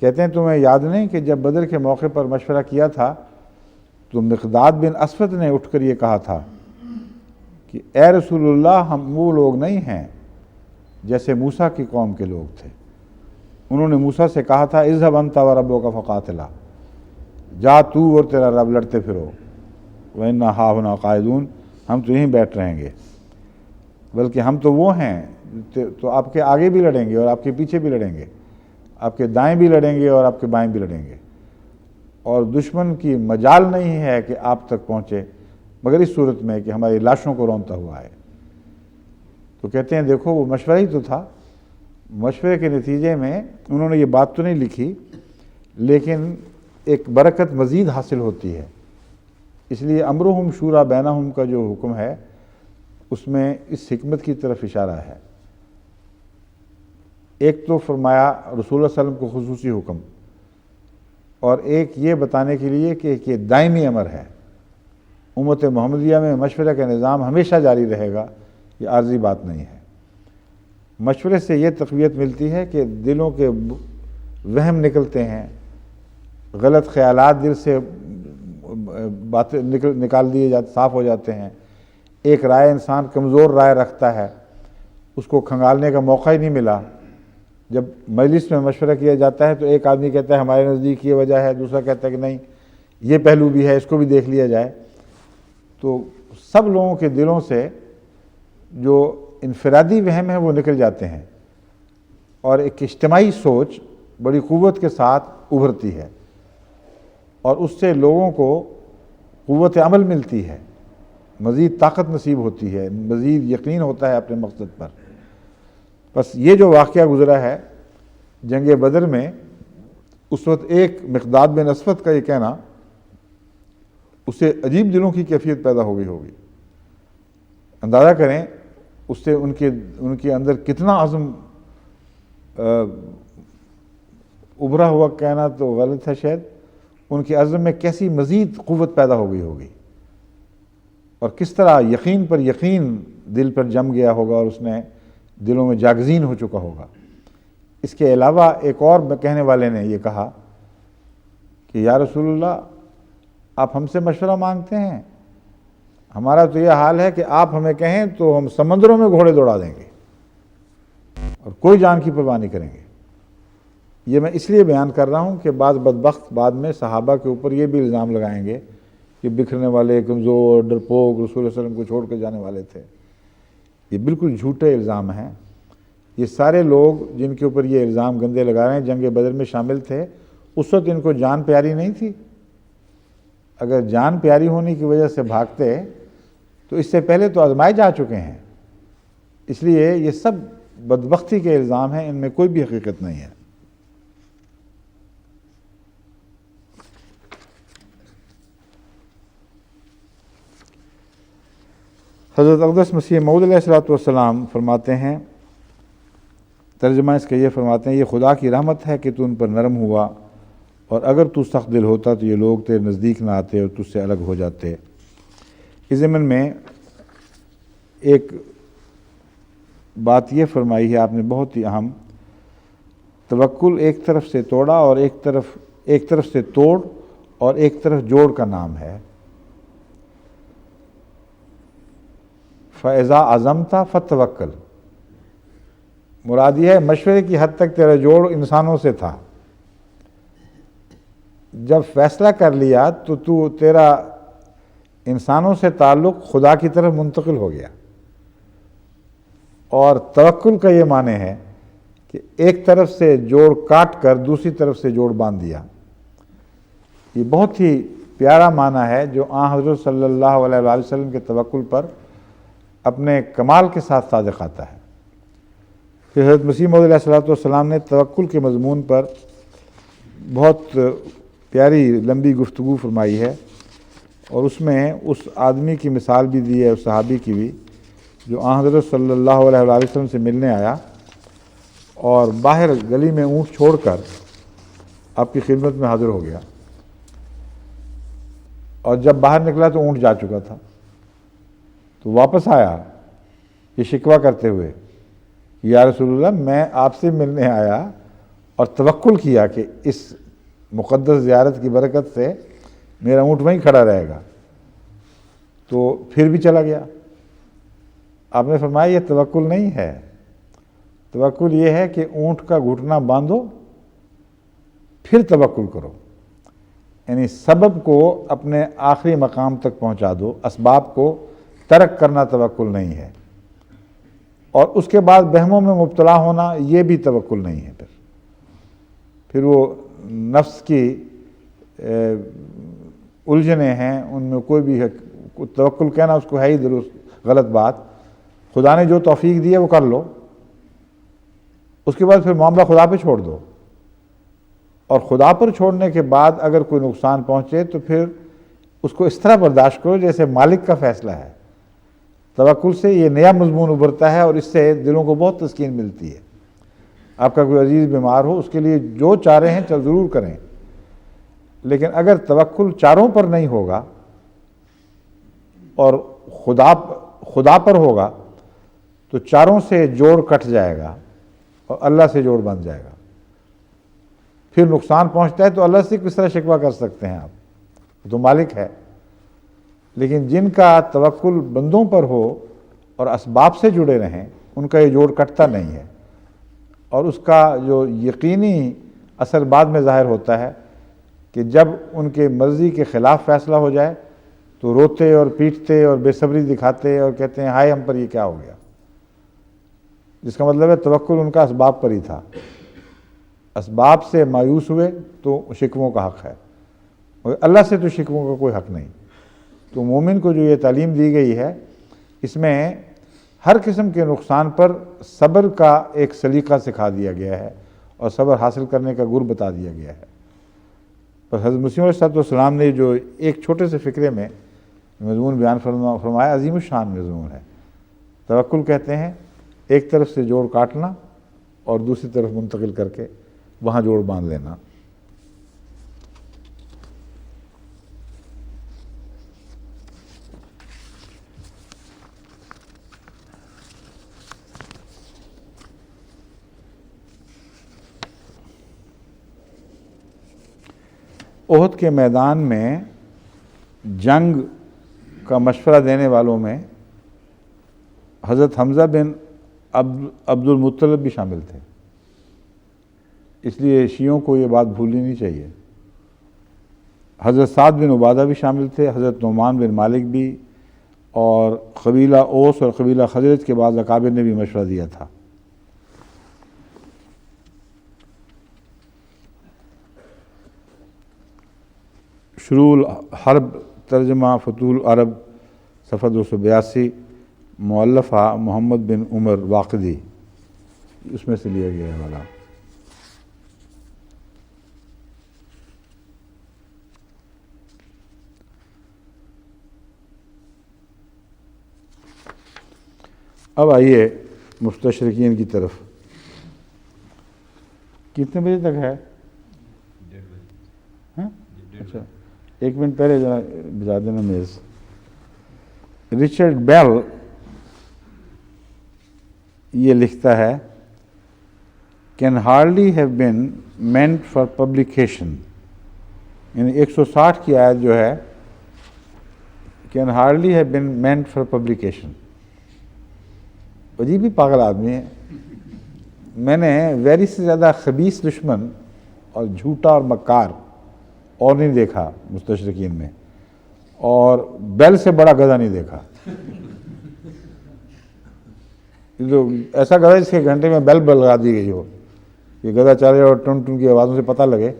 کہتے ہیں تمہیں یاد نہیں کہ جب بدر کے موقع پر مشورہ کیا تھا تو مقداد بن اسود نے اٹھ کر یہ کہا تھا کہ اے رسول اللہ، ہم وہ لوگ نہیں ہیں جیسے موسیٰ کی قوم کے لوگ تھے۔ انہوں نے موسیٰ سے کہا تھا اذهب انت وربک فقاتلا، جا تو اور تیرا رب لڑتے پھرو، وَإِنَّا هَاهُنَا قَاعِدُونَ، ہم تو یہیں بیٹھ رہیں گے، بلکہ ہم تو وہ ہیں تو آپ کے آگے بھی لڑیں گے اور آپ کے پیچھے بھی لڑیں گے، آپ کے دائیں بھی لڑیں گے اور آپ کے بائیں بھی لڑیں گے، اور دشمن کی مجال نہیں ہے کہ آپ تک پہنچے مگر اس صورت میں کہ ہماری لاشوں کو رونتا ہوا ہے۔ تو کہتے ہیں دیکھو وہ مشورہ ہی تو تھا، مشورے کے نتیجے میں انہوں نے یہ بات تو نہیں لکھی، لیکن ایک برکت مزید حاصل ہوتی ہے۔ اس لیے امرہم شورا بینہم کا جو حکم ہے اس میں اس حکمت کی طرف اشارہ ہے۔ ایک تو فرمایا رسول اللہ صلی اللہ علیہ وسلم کو خصوصی حکم، اور ایک یہ بتانے کے لیے کہ یہ دائمی امر ہے، امت محمدیہ میں مشورہ کا نظام ہمیشہ جاری رہے گا، یہ عارضی بات نہیں ہے۔ مشورے سے یہ تقویت ملتی ہے کہ دلوں کے وہم نکلتے ہیں، غلط خیالات دل سے باتیں نکال دیے جاتے، صاف ہو جاتے ہیں۔ ایک رائے انسان کمزور رائے رکھتا ہے، اس کو کھنگالنے کا موقع ہی نہیں ملا۔ جب مجلس میں مشورہ کیا جاتا ہے تو ایک آدمی کہتا ہے ہمارے نزدیک یہ وجہ ہے، دوسرا کہتا ہے کہ نہیں یہ پہلو بھی ہے، اس کو بھی دیکھ لیا جائے۔ تو سب لوگوں کے دلوں سے جو انفرادی وہم ہے وہ نکل جاتے ہیں، اور ایک اجتماعی سوچ بڑی قوت کے ساتھ ابھرتی ہے، اور اس سے لوگوں کو قوت عمل ملتی ہے، مزید طاقت نصیب ہوتی ہے، مزید یقین ہوتا ہے اپنے مقصد پر۔ بس یہ جو واقعہ گزرا ہے جنگ بدر میں، اس وقت ایک مقداد بن اسود کا یہ کہنا اسے عجیب دلوں کی کیفیت پیدا ہو گئی ہوگی۔ اندازہ کریں اس سے ان کے اندر کتنا عزم ابھرا ہوا، کہنا تو غلط ہے شاید، ان کے عزم میں کیسی مزید قوت پیدا ہو گئی ہوگی، اور کس طرح یقین پر یقین دل پر جم گیا ہوگا اور اس نے دلوں میں جاگزین ہو چکا ہوگا۔ اس کے علاوہ ایک اور کہنے والے نے یہ کہا کہ یا رسول اللہ، آپ ہم سے مشورہ مانگتے ہیں، ہمارا تو یہ حال ہے کہ آپ ہمیں کہیں تو ہم سمندروں میں گھوڑے دوڑا دیں گے اور کوئی جان کی پرواہ نہیں کریں گے۔ یہ میں اس لیے بیان کر رہا ہوں کہ بعض بدبخت بعد میں صحابہ کے اوپر یہ بھی الزام لگائیں گے کہ بکھرنے والے، کمزور، ڈرپوک، رسول اللہ علیہ وسلم کو چھوڑ کر جانے والے تھے۔ یہ بالکل جھوٹے الزام ہیں۔ یہ سارے لوگ جن کے اوپر یہ الزام گندے لگا رہے ہیں جنگ بدر میں شامل تھے، اس وقت ان کو جان پیاری نہیں تھی۔ اگر جان پیاری ہونے کی وجہ سے بھاگتے تو اس سے پہلے تو آزمائے جا چکے ہیں۔ اس لیے یہ سب بدبختی کے الزام ہیں، ان میں کوئی بھی حقیقت نہیں ہے۔ حضرت اقدس مسیح موعود علیہ السلام فرماتے ہیں، ترجمہ اس کا یہ فرماتے ہیں، یہ خدا کی رحمت ہے کہ تو ان پر نرم ہوا، اور اگر تو سخت دل ہوتا تو یہ لوگ تیرے نزدیک نہ آتے اور تجھ سے الگ ہو جاتے۔ اس ضمن میں ایک بات یہ فرمائی ہے آپ نے بہت ہی اہم، توکل ایک طرف سے توڑا اور ایک طرف سے توڑ اور ایک طرف جوڑ کا نام ہے۔ فَإِذَا عَزَمْتَ فَتَوَكَّلْ، مراد یہ ہے مشورے کی حد تک تیرا جوڑ انسانوں سے تھا، جب فیصلہ کر لیا تو تیرا انسانوں سے تعلق خدا کی طرف منتقل ہو گیا، اور توکل کا یہ معنی ہے کہ ایک طرف سے جوڑ کاٹ کر دوسری طرف سے جوڑ باندھ دیا۔ یہ بہت ہی پیارا معنی ہے جو آن حضرت صلی اللہ علیہ وآلہ وسلم کے توکل پر اپنے کمال کے ساتھ صادق آتا ہے۔ پھر حضرت مسیح موعود علیہ السلام نے توکل کے مضمون پر بہت پیاری لمبی گفتگو فرمائی ہے، اور اس میں اس آدمی کی مثال بھی دی ہے، اس صحابی کی بھی، جو آن حضرت صلی اللہ علیہ وآلہ وسلم سے ملنے آیا اور باہر گلی میں اونٹ چھوڑ کر آپ کی خدمت میں حاضر ہو گیا، اور جب باہر نکلا تو اونٹ جا چکا تھا، تو واپس آیا یہ شکوہ کرتے ہوئے، یا رسول اللہ میں آپ سے ملنے آیا اور توکل کیا کہ اس مقدس زیارت کی برکت سے میرا اونٹ وہیں کھڑا رہے گا، تو پھر بھی چلا گیا۔ آپ نے فرمایا یہ توکل نہیں ہے، توکل یہ ہے کہ اونٹ کا گھٹنا باندھو پھر توکل کرو، یعنی سبب کو اپنے آخری مقام تک پہنچا دو، اسباب کو ترک کرنا توکل نہیں ہے، اور اس کے بعد بہموں میں مبتلا ہونا یہ بھی توکل نہیں ہے۔ پھر وہ نفس کی الجھنیں ہیں، ان میں کوئی بھی توکل کہنا اس کو ہے ہی درست غلط بات۔ خدا نے جو توفیق دی ہے وہ کر لو، اس کے بعد پھر معاملہ خدا پہ چھوڑ دو، اور خدا پر چھوڑنے کے بعد اگر کوئی نقصان پہنچے تو پھر اس کو اس طرح برداشت کرو جیسے مالک کا فیصلہ ہے۔ توکل سے یہ نیا مضمون ابھرتا ہے، اور اس سے دلوں کو بہت تسکین ملتی ہے۔ آپ کا کوئی عزیز بیمار ہو، اس کے لیے جو چارے ہیں ضرور کریں، لیکن اگر توکل چاروں پر نہیں ہوگا اور خدا پر ہوگا تو چاروں سے جوڑ کٹ جائے گا اور اللہ سے جوڑ بن جائے گا۔ پھر نقصان پہنچتا ہے تو اللہ سے کس طرح شکوہ کر سکتے ہیں آپ؟ وہ تو مالک ہے۔ لیکن جن کا توکل بندوں پر ہو اور اسباب سے جڑے رہیں، ان کا یہ جوڑ کٹتا نہیں ہے، اور اس کا جو یقینی اثر بعد میں ظاہر ہوتا ہے کہ جب ان کے مرضی کے خلاف فیصلہ ہو جائے تو روتے اور پیٹتے اور بے صبری دکھاتے اور کہتے ہیں ہائے ہم پر یہ کیا ہو گیا، جس کا مطلب ہے توکل ان کا اسباب پر ہی تھا۔ اسباب سے مایوس ہوئے تو شکووں کا حق ہے، مگر اللہ سے تو شکووں کا کوئی حق نہیں۔ تو مومن کو جو یہ تعلیم دی گئی ہے، اس میں ہر قسم کے نقصان پر صبر کا ایک سلیقہ سکھا دیا گیا ہے، اور صبر حاصل کرنے کا گر بتا دیا گیا ہے۔ پر حضرت مسیح علیہ السلام نے جو ایک چھوٹے سے فقرے میں مضمون بیان فرمایا، عظیم الشان مضمون ہے۔ توکل کہتے ہیں ایک طرف سے جوڑ کاٹنا اور دوسری طرف منتقل کر کے وہاں جوڑ باندھ لینا۔ احد کے میدان میں جنگ کا مشورہ دینے والوں میں حضرت حمزہ بن عبد المطلب بھی شامل تھے، اس لیے شیعوں کو یہ بات بھولنی نہیں چاہیے۔ حضرت سعد بن عبادہ بھی شامل تھے، حضرت نعمان بن مالک بھی، اور قبیلہ اوس اور قبیلہ خزرج کے بعض اکابر نے بھی مشورہ دیا تھا۔ شروع الحرب ترجمہ فتوح العرب صفحہ 282، مؤلفہ محمد بن عمر واقدی، اس میں سے لیا گیا ہے والا۔ اب آئیے مستشرقین کی طرف۔ کتنے بجے تک ہے؟ ہاں اچھا، ایک منٹ پہلے ذرا بجا دینا میز۔ رچرڈ بیل یہ لکھتا ہے can hardly have been meant for publication، یعنی 160 کی آیت جو ہے can hardly have been meant for publication۔ عجیب ہی پاگل آدمی ہے۔ میں نے ویری سے زیادہ خبیث دشمن اور جھوٹا اور مکار اور نہیں دیکھا مستشرقین میں، اور بیل سے بڑا گدھا نہیں دیکھا۔ یہ تو ایسا گدھا جس کے گھنٹے میں بیل لگا دی گئی ہو کہ گدھا چلے اور ٹن ٹن کی آوازوں سے پتہ لگے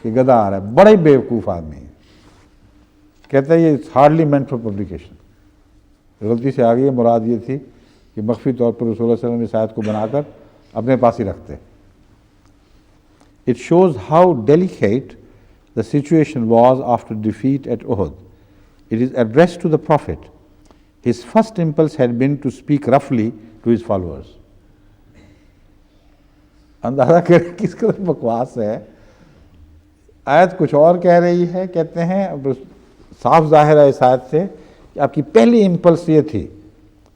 کہ گدھا آ رہا ہے. بڑا ہی بیوقوف آدمی ہے. کہتا ہے یہ ہارڈلی مینٹ فار پبلیکیشن. غلطی سے آ گئی ہے. مراد یہ تھی کہ مخفی طور پر رسول اللہ صلی اللہ علیہ وسلم اس آیت کو بنا کر اپنے پاس ہی رکھتے. It shows how delicate the situation was after defeat at Uhud. It is addressed to the Prophet. His first impulse had been to speak roughly to his followers. اندازہ کریں کس قدر بکواس ہے. آیت کچھ اور کہہ رہی ہے. کہتے ہیں صاف ظاہر ہے اس آیت سے کہ آپ کی پہلی امپلس یہ تھی,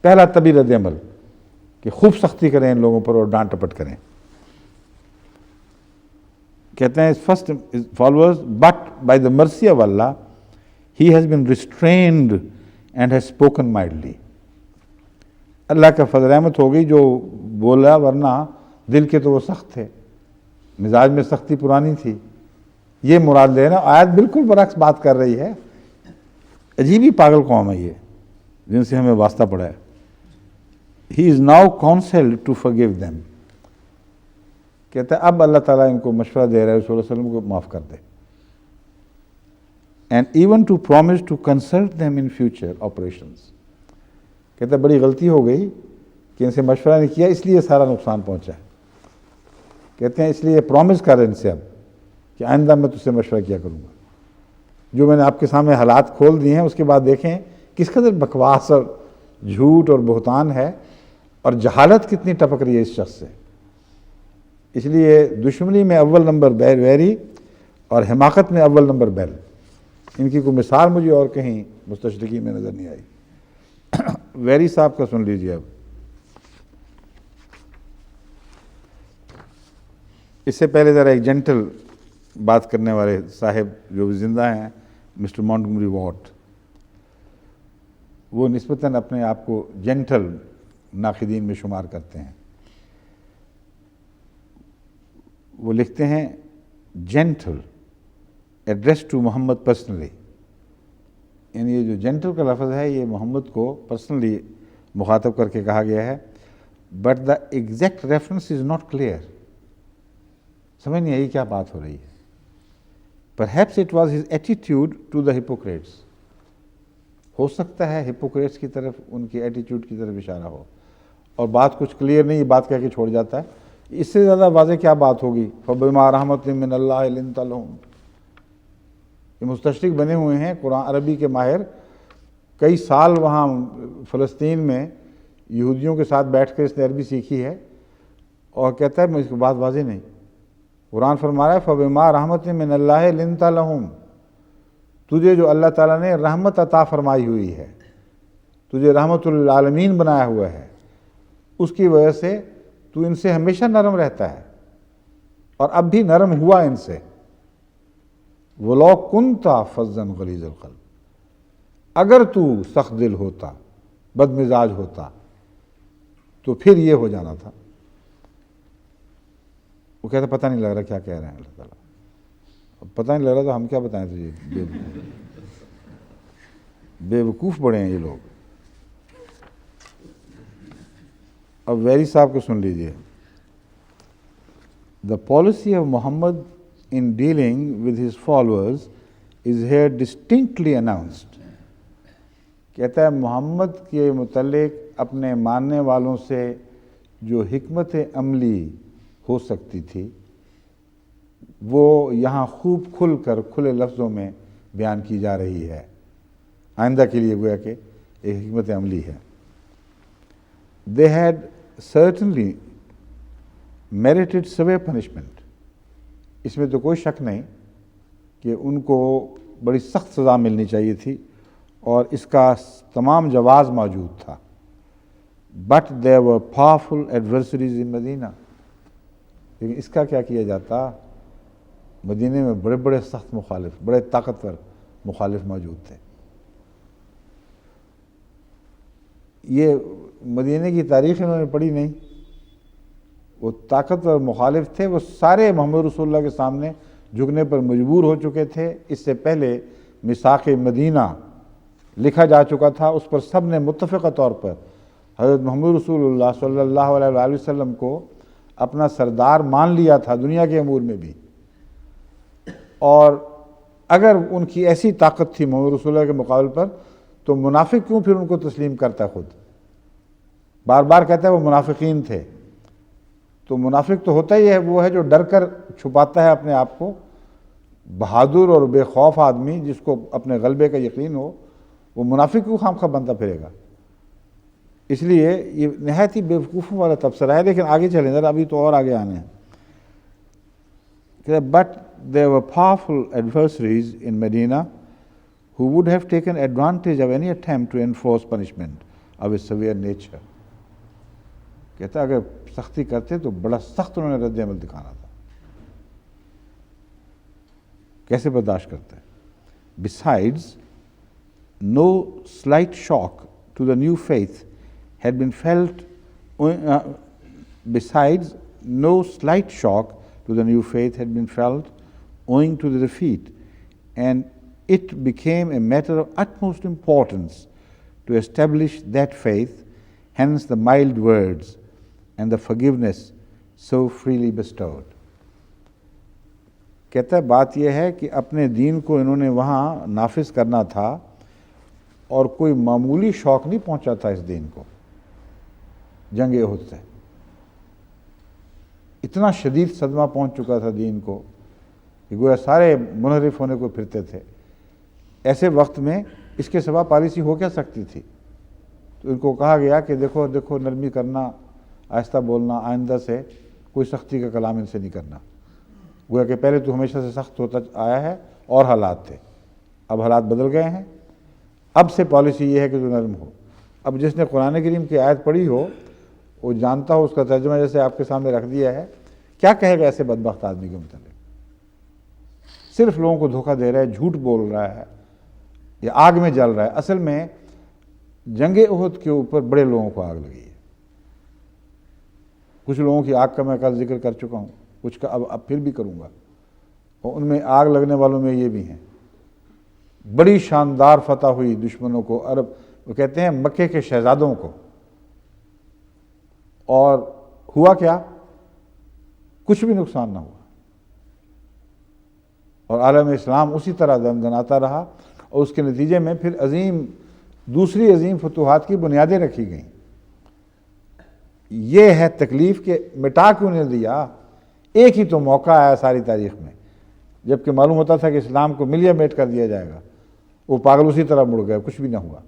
پہلا طبی رد عمل, کہ خوب سختی کریں ان لوگوں پر اور ڈانٹ ٹپٹ کریں. کہتے ہیں first followers, but by the mercy of Allah, he has been restrained and has spoken mildly. اللہ کا فضل رحمت ہو گئی جو بولا, ورنہ دل کے تو وہ سخت تھے, مزاج میں سختی پرانی تھی. یہ مراد لینا. آیت بالکل برعکس بات کر رہی ہے. عجیب ہی پاگل قوم ہے یہ جن سے ہمیں واسطہ پڑا ہے. He is now counseled to forgive them. کہتا ہے اب اللہ تعالیٰ ان کو مشورہ دے رہا ہے رسول اللہ علیہ وسلم کو معاف کر دے. And even to promise to consult them in future operations. کہتا ہے بڑی غلطی ہو گئی کہ ان سے مشورہ نہیں کیا, اس لیے سارا نقصان پہنچا ہے. کہتے ہیں اس لیے پرومس کر ان سے اب کہ آئندہ میں تجھ سے مشورہ کیا کروں گا. جو میں نے آپ کے سامنے حالات کھول دیے ہیں اس کے بعد دیکھیں کس قدر بکواس اور جھوٹ اور بہتان ہے, اور جہالت کتنی ٹپک رہی ہے اس شخص سے. اس لیے دشمنی میں اول نمبر ویری اور حماقت میں اول نمبر بیل. ان کی کوئی مثال مجھے اور کہیں مستشرقین میں نظر نہیں آئی. ویری صاحب کا سن لیجیے اب. اس سے پہلے ذرا ایک جنٹل بات کرنے والے صاحب جو بھی زندہ ہیں, مسٹر مونٹگمری واٹ, وہ نسبتاً اپنے آپ کو جنٹل ناقدین میں شمار کرتے ہیں. وہ لکھتے ہیں gentle address to Muhammad personally. یعنی یہ جو جینٹل کا لفظ ہے یہ محمد کو پرسنلی مخاطب کر کے کہا گیا ہے. But the exact reference is not clear. سمجھ نہیں آئی کیا بات ہو رہی ہے. Perhaps it was his attitude to the hypocrites. ہو سکتا ہے ہپوکریٹس کی طرف ان کی ایٹیٹیوڈ کی طرف اشارہ ہو, اور بات کچھ کلیئر نہیں, یہ بات کہہ کے چھوڑ جاتا ہے. اس سے زیادہ واضح کیا بات ہوگی. فَبِمَا رَحْمَةٍ مِّنَ اللَّهِ لِنتَ لَهُمْ. یہ مستشرق بنے ہوئے ہیں, قرآن عربی کے ماہر, کئی سال وہاں فلسطین میں یہودیوں کے ساتھ بیٹھ کر اس نے عربی سیکھی ہے, اور کہتا ہے میں اس کو بات واضح نہیں. قرآن فرما رہا ہے فَبِمَا رَحْمَةٍ مِّنَ اللَّهِ لِنتَ لَهُمْ. تجھے جو اللہ تعالیٰ نے رحمت عطا فرمائی ہوئی ہے, تجھے رحمت للعالمین بنایا ہوا ہے, اس کی وجہ سے تو ان سے ہمیشہ نرم رہتا ہے, اور اب بھی نرم ہوا ان سے. وَلَوْ كُنْتَ فَظًّا غَلِيظَ الْقَلْبِ. اگر تو سخت دل ہوتا, بد مزاج ہوتا, تو پھر یہ ہو جانا تھا. وہ کہتا پتہ نہیں لگ رہا کیا کہہ رہے ہیں اللہ تعالیٰ. پتہ نہیں لگ رہا تو ہم کیا بتائیں تجھے. بے وقوف بڑے ہیں یہ لوگ. اب ویری صاحب کو سن لیجیے. The policy of Muhammad in dealing with his followers is here distinctly announced. کہتا ہے محمد کے متعلق اپنے ماننے والوں سے جو حکمت عملی ہو سکتی تھی وہ یہاں خوب کھل کر کھلے لفظوں میں بیان کی جا رہی ہے. آئندہ کے لیے گویا کہ ایک حکمت عملی ہے. They had certainly merited severe punishment. اس میں تو کوئی شک نہیں کہ ان کو بڑی سخت سزا ملنی چاہیے تھی, اور اس کا تمام جواز موجود تھا. But there were powerful adversaries in Medina. لیکن اس کا کیا کیا جاتا, مدینے میں بڑے بڑے سخت مخالف, بڑے طاقتور مخالف موجود تھے. یہ مدینے کی تاریخ انہوں نے پڑھی نہیں. وہ طاقتور مخالف تھے, وہ سارے محمد رسول اللہ کے سامنے جھکنے پر مجبور ہو چکے تھے. اس سے پہلے میثاق مدینہ لکھا جا چکا تھا, اس پر سب نے متفقہ طور پر حضرت محمد رسول اللہ صلی اللہ علیہ وآلہ وسلم کو اپنا سردار مان لیا تھا دنیا کے امور میں بھی، اور اگر ان کی ایسی طاقت تھی محمد رسول اللہ کے مقابل پر تو منافق کیوں پھر ان کو تسلیم کرتا خود؟ بار بار کہتا ہے وہ منافقین تھے. تو منافق تو ہوتا ہی ہے، وہ ہے جو ڈر کر چھپاتا ہے اپنے آپ کو. بہادر اور بے خوف آدمی جس کو اپنے غلبے کا یقین ہو، وہ منافق کیوں خام خواہ بنتا پھرے گا؟ اس لیے یہ نہایت ہی بیوقوفوں والا تبصرہ ہے. لیکن آگے چلیں ذرا، ابھی تو اور آگے آنے ہیں. But there were powerful adversaries in Medina who would have taken advantage of any attempt to enforce punishment of a severe nature. کہتا اگر سختی کرتے تو بڑا سخت انہوں نے رد عمل دکھانا تھا. کیسے برداشت کرتے ہیں؟ Besides, no slight shock to the new faith had been felt. Besides, no slight shock to the new faith had been felt owing to the defeat, and it became a matter of utmost importance to establish that faith, hence the mild words and the forgiveness so freely bestowed. کہتا ہے بات یہ ہے کہ اپنے دین کو انہوں نے وہاں نافذ کرنا تھا، اور کوئی معمولی شوق نہیں پہنچا تھا اس دین کو جنگ احد سے. اتنا شدید صدمہ پہنچ چکا تھا دین کو کہ گویا سارے منحرف ہونے کو پھرتے تھے. ایسے وقت میں اس کے سوا پالیسی ہو کیا سکتی تھی؟ تو ان کو کہا گیا کہ دیکھو دیکھو نرمی کرنا، آہستہ بولنا، آئندہ سے کوئی سختی کا کلام ان سے نہیں کرنا. گویا کہ پہلے تو ہمیشہ سے سخت ہوتا آیا ہے اور حالات تھے، اب حالات بدل گئے ہیں، اب سے پالیسی یہ ہے کہ تو نرم ہو. اب جس نے قرآن کریم کی آیت پڑھی ہو وہ جانتا ہو اس کا ترجمہ جیسے آپ کے سامنے رکھ دیا ہے. کیا کہے گا ایسے بدبخت آدمی کے متعلق؟ صرف لوگوں کو دھوکہ دے رہا ہے، جھوٹ بول رہا ہے یا آگ میں جل رہا ہے. اصل میں جنگ احد کے اوپر بڑے لوگوں کو آگ لگی ہے. کچھ لوگوں کی آگ کا میں کل ذکر کر چکا ہوں، کچھ کا اب پھر بھی کروں گا، اور ان میں آگ لگنے والوں میں یہ بھی ہیں. بڑی شاندار فتح ہوئی دشمنوں کو، عرب وہ کہتے ہیں مکے کے شہزادوں کو. اور ہوا کیا؟ کچھ بھی نقصان نہ ہوا، اور عالم اسلام اسی طرح دندناتا رہا، اور اس کے نتیجے میں پھر دوسری عظیم فتوحات کی بنیادیں رکھی گئیں. یہ ہے تکلیف کہ مٹا کیوں نہیں دیا؟ ایک ہی تو موقع آیا ساری تاریخ میں جبکہ معلوم ہوتا تھا کہ اسلام کو ملیا میٹ کر دیا جائے گا. وہ پاگل اسی طرح مڑ گئے، کچھ بھی نہ ہوا.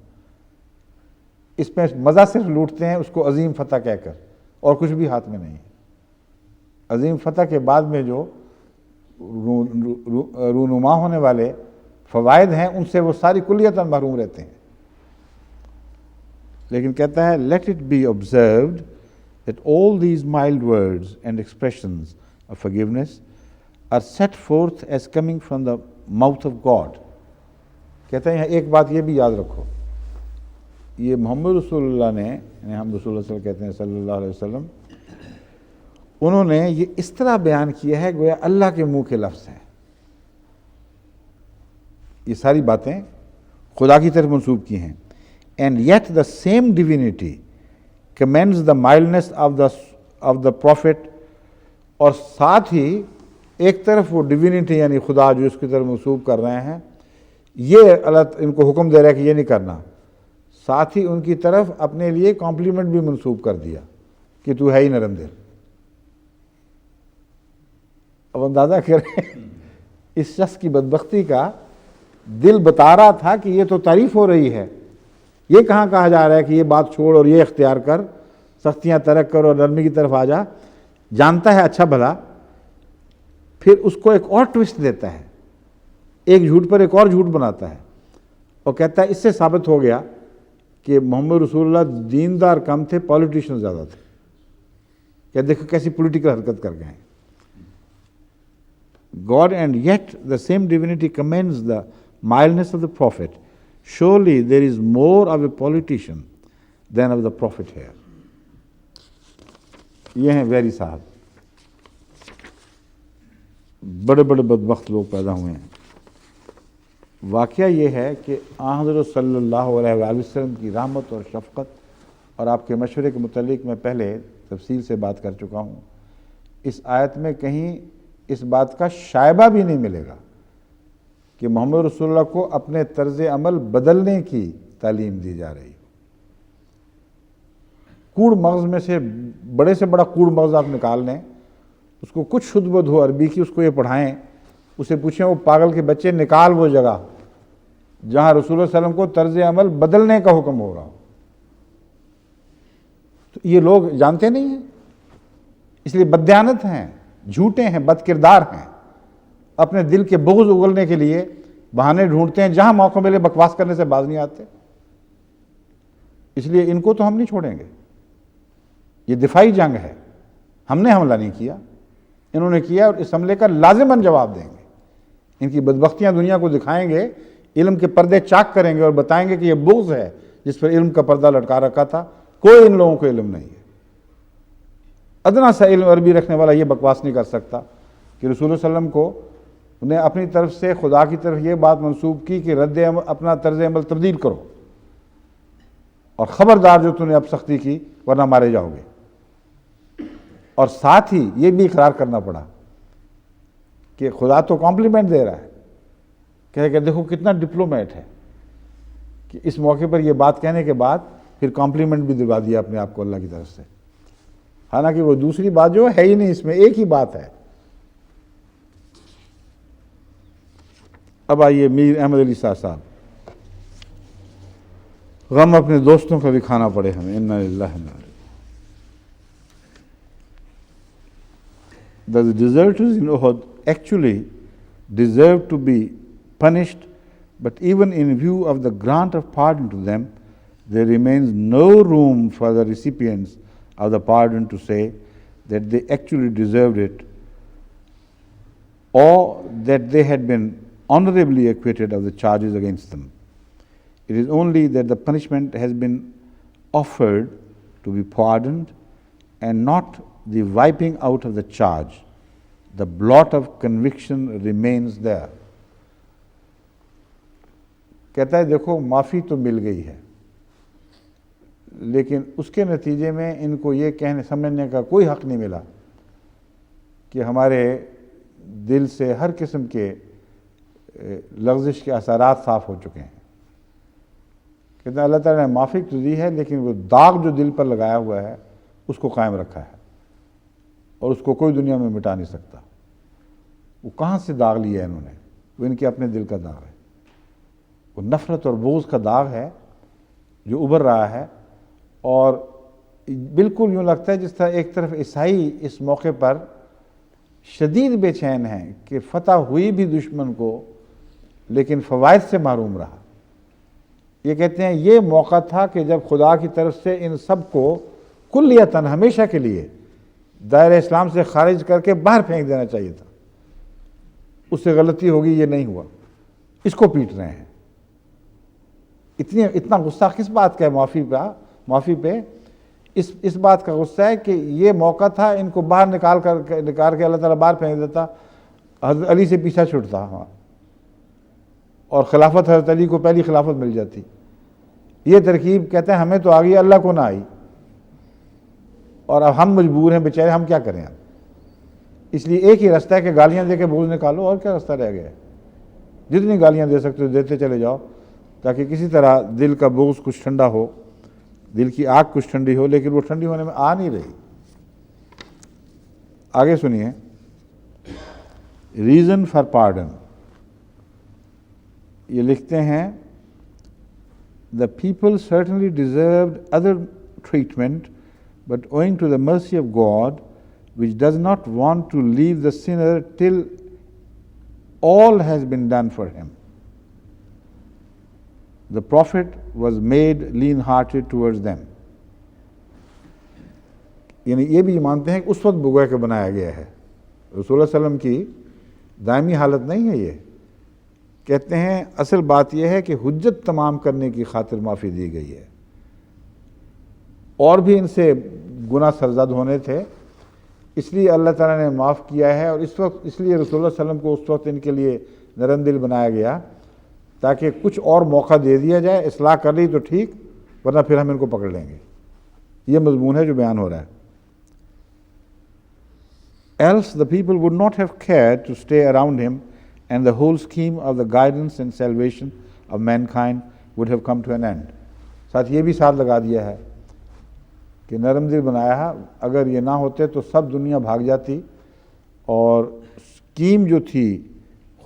اس میں مزہ صرف لوٹتے ہیں اس کو عظیم فتح کہہ کر، اور کچھ بھی ہاتھ میں نہیں ہے. عظیم فتح کے بعد میں جو رونما ہونے والے فوائد ہیں ان سے وہ ساری کلیتاً محروم رہتے ہیں. لیکن کہتا ہے let it be observed that all these mild words and expressions of forgiveness are set forth as coming from the mouth of God. کہتا ہے ایک بات یہ بھی یاد رکھو، یہ محمد رسول اللہ نے، یعنی ہم رسول اللہ صلی اللہ علیہ وسلم کہتے ہیں صلی اللہ علیہ وسلم، انہوں نے یہ اس طرح بیان کیا ہے گویا اللہ کے منہ کے لفظ ہیں. یہ ساری باتیں خدا کی طرف منسوب کی ہیں. And yet the same divinity commends the mildness of the prophet. اور ساتھ ہی ایک طرف وہ ڈیوینٹی یعنی خدا جو اس کی طرف منسوب کر رہے ہیں، یہ اللہ ان کو حکم دے رہا ہے کہ یہ نہیں کرنا، ساتھ ہی ان کی طرف اپنے لیے کمپلیمنٹ بھی منسوب کر دیا کہ تو ہے ہی نرم دل. اب اندازہ کریں اس شخص کی بدبختی کا، دل بتا رہا تھا کہ یہ تو تعریف ہو رہی ہے، یہ کہاں کہا جا رہا ہے کہ یہ بات چھوڑ اور یہ اختیار کر، سختیاں ترک کر اور نرمی کی طرف آ جا. جانتا ہے اچھا بھلا، پھر اس کو ایک اور ٹوسٹ دیتا ہے، ایک جھوٹ پر ایک اور جھوٹ بناتا ہے، اور کہتا ہے اس سے ثابت ہو گیا کہ محمد رسول اللہ دیندار کم تھے، پولیٹیشین زیادہ تھے. کہ دیکھو کیسی پولیٹیکل حرکت کر گئے ہیں. God, and yet the same divinity commends the mildness of the prophet. Surely there is more of a politician than of the prophet here. یہ ہیں ویری صاحب، بڑے بڑے بدبخت لوگ پیدا ہوئے ہیں. واقعہ یہ ہے کہ آن حضرت صلی اللہ علیہ وآلہ وسلم کی رحمت اور شفقت اور آپ کے مشورے کے متعلق میں پہلے تفصیل سے بات کر چکا ہوں، اس آیت میں کہیں اس بات کا شائبہ بھی نہیں ملے گا کہ محمد رسول اللہ کو اپنے طرز عمل بدلنے کی تعلیم دی جا رہی ہو۔ کوڑ مغز میں سے بڑا کوڑ مغز آپ نکال لیں، اس کو کچھ شدھ بد ہو عربی کی، اس کو یہ پڑھائیں، اسے پوچھیں وہ پاگل کے بچے نکال وہ جگہ جہاں رسول اللہ صلی اللہ علیہ وسلم کو طرز عمل بدلنے کا حکم ہو رہا ہو۔ تو یہ لوگ جانتے نہیں ہیں، اس لیے بددیانت ہیں، جھوٹے ہیں، بد کردار ہیں، اپنے دل کے بغض اگلنے کے لیے بہانے ڈھونڈتے ہیں، جہاں موقع ملے بکواس کرنے سے باز نہیں آتے۔ اس لیے ان کو تو ہم نہیں چھوڑیں گے، یہ دفاعی جنگ ہے، ہم نے حملہ نہیں کیا، انہوں نے کیا، اور اس حملے کا لازماً جواب دیں گے۔ ان کی بدبختیاں دنیا کو دکھائیں گے، علم کے پردے چاک کریں گے اور بتائیں گے کہ یہ بغض ہے جس پر علم کا پردہ لٹکا رکھا تھا، کوئی ان لوگوں کو علم نہیں ہے۔ ادنا سا علم عربی رکھنے والا یہ بکواس نہیں کر سکتا کہ رسول اللہ صلی اللہ علیہ وسلم کو نے اپنی طرف سے خدا کی طرف یہ بات منسوب کی کہ رد عمل، اپنا طرز عمل تبدیل کرو، اور خبردار جو تم نے اب سختی کی ورنہ مارے جاؤ گے۔ اور ساتھ ہی یہ بھی اقرار کرنا پڑا کہ خدا تو کمپلیمنٹ دے رہا ہے، کہ دیکھو کتنا ڈپلومیٹ ہے کہ اس موقع پر یہ بات کہنے کے بعد پھر کمپلیمنٹ بھی دلوا دیا اپنے آپ کو اللہ کی طرف سے، حالانکہ وہ دوسری بات جو ہے ہی نہیں، اس میں ایک ہی بات ہے۔ اب آئیے میر احمد علی صاحب، غم اپنے دوستوں کا بھی کھانا پڑے ہمیں، انا للہ و انا الیہ۔ The deserters in Uhud actually deserve to be punished, but even in view of the grant of pardon to them, there remains no room for the recipients of the pardon to say that they actually deserved it or that they had been honorably acquitted of the charges against them. It is only that the punishment has been offered to be pardoned and not the wiping out of the charge. The blot of conviction remains there. کہتا ہے دیکھو معافی تو مل گئی ہے، لیکن اس کے نتیجے میں ان کو یہ کہنے سمجھنے کا کوئی حق نہیں ملا کہ ہمارے دل سے ہر قسم کے لغزش کے اثرات صاف ہو چکے ہیں۔ کہتا ہے اللہ تعالیٰ نے معافی تو دی ہے، لیکن وہ داغ جو دل پر لگایا ہوا ہے اس کو قائم رکھا ہے، اور اس کو کوئی دنیا میں مٹا نہیں سکتا۔ وہ کہاں سے داغ لیا ہے انہوں نے؟ وہ ان کے اپنے دل کا داغ ہے، وہ نفرت اور بغض کا داغ ہے جو ابھر رہا ہے، اور بالکل یوں لگتا ہے جس طرح ایک طرف عیسائی اس موقع پر شدید بے چین ہیں کہ فتح ہوئی بھی دشمن کو لیکن فوائد سے محروم رہا۔ یہ کہتے ہیں یہ موقع تھا کہ جب خدا کی طرف سے ان سب کو کلیتاً ہمیشہ کے لیے دائرہ اسلام سے خارج کر کے باہر پھینک دینا چاہیے تھا۔ اس سے غلطی ہوگی، یہ نہیں ہوا، اس کو پیٹ رہے ہیں۔ اتنا غصہ کس بات کا ہے؟ معافی پہ اس بات کا غصہ ہے کہ یہ موقع تھا ان کو باہر نکال کے اللہ تعالیٰ باہر پھینک دیتا، حضرت علی سے پیچھا چھوٹتا اور خلافت حضرت علی کو پہلی خلافت مل جاتی۔ یہ ترکیب کہتے ہیں ہمیں تو آ گئی، اللہ کو نہ آئی، اور اب ہم مجبور ہیں بیچارے، ہم کیا کریں اب؟ اس لیے ایک ہی راستہ ہے کہ گالیاں دے کے بغض نکالو، اور کیا راستہ رہ گیا ہے؟ جتنی گالیاں دے سکتے ہو دیتے چلے جاؤ، تاکہ کسی طرح دل کا بغض کچھ ٹھنڈا ہو، دل کی آگ کچھ ٹھنڈی ہو، لیکن وہ ٹھنڈی ہونے میں آ نہیں رہی۔ آگے سنیے، ریزن فار پارڈن، یہ لکھتے ہیں The people certainly deserved other treatment, but owing to the mercy of God, which does not want to leave the sinner till all has been done for him, the Prophet was made lean-hearted towards them. یعنی یہ بھی مانتے ہیں کہ اس وقت بگویا کے بنایا گیا ہے، رسول اللہ صلی اللہ علیہ وسلم کی دائمی حالت نہیں ہے یہ۔ کہتے ہیں اصل بات یہ ہے کہ حجت تمام کرنے کی خاطر معافی دی گئی ہے، اور بھی ان سے گناہ سرزد ہونے تھے، اس لیے اللہ تعالیٰ نے معاف کیا ہے، اور اس وقت اس لیے رسول اللہ صلی اللہ علیہ وسلم کو اس وقت ان کے لیے نرم دل بنایا گیا تاکہ کچھ اور موقع دے دیا جائے، اصلاح کر لی تو ٹھیک، ورنہ پھر ہم ان کو پکڑ لیں گے۔ یہ مضمون ہے جو بیان ہو رہا ہے. Else the people would not have cared to stay around him, and the whole scheme of the guidance and salvation of mankind would have come to an end. ساتھ یہ بھی ساتھ لگا دیا ہے کہ نرم دل بنایا، اگر یہ نہ ہوتے تو سب دنیا بھاگ جاتی اور اسکیم جو تھی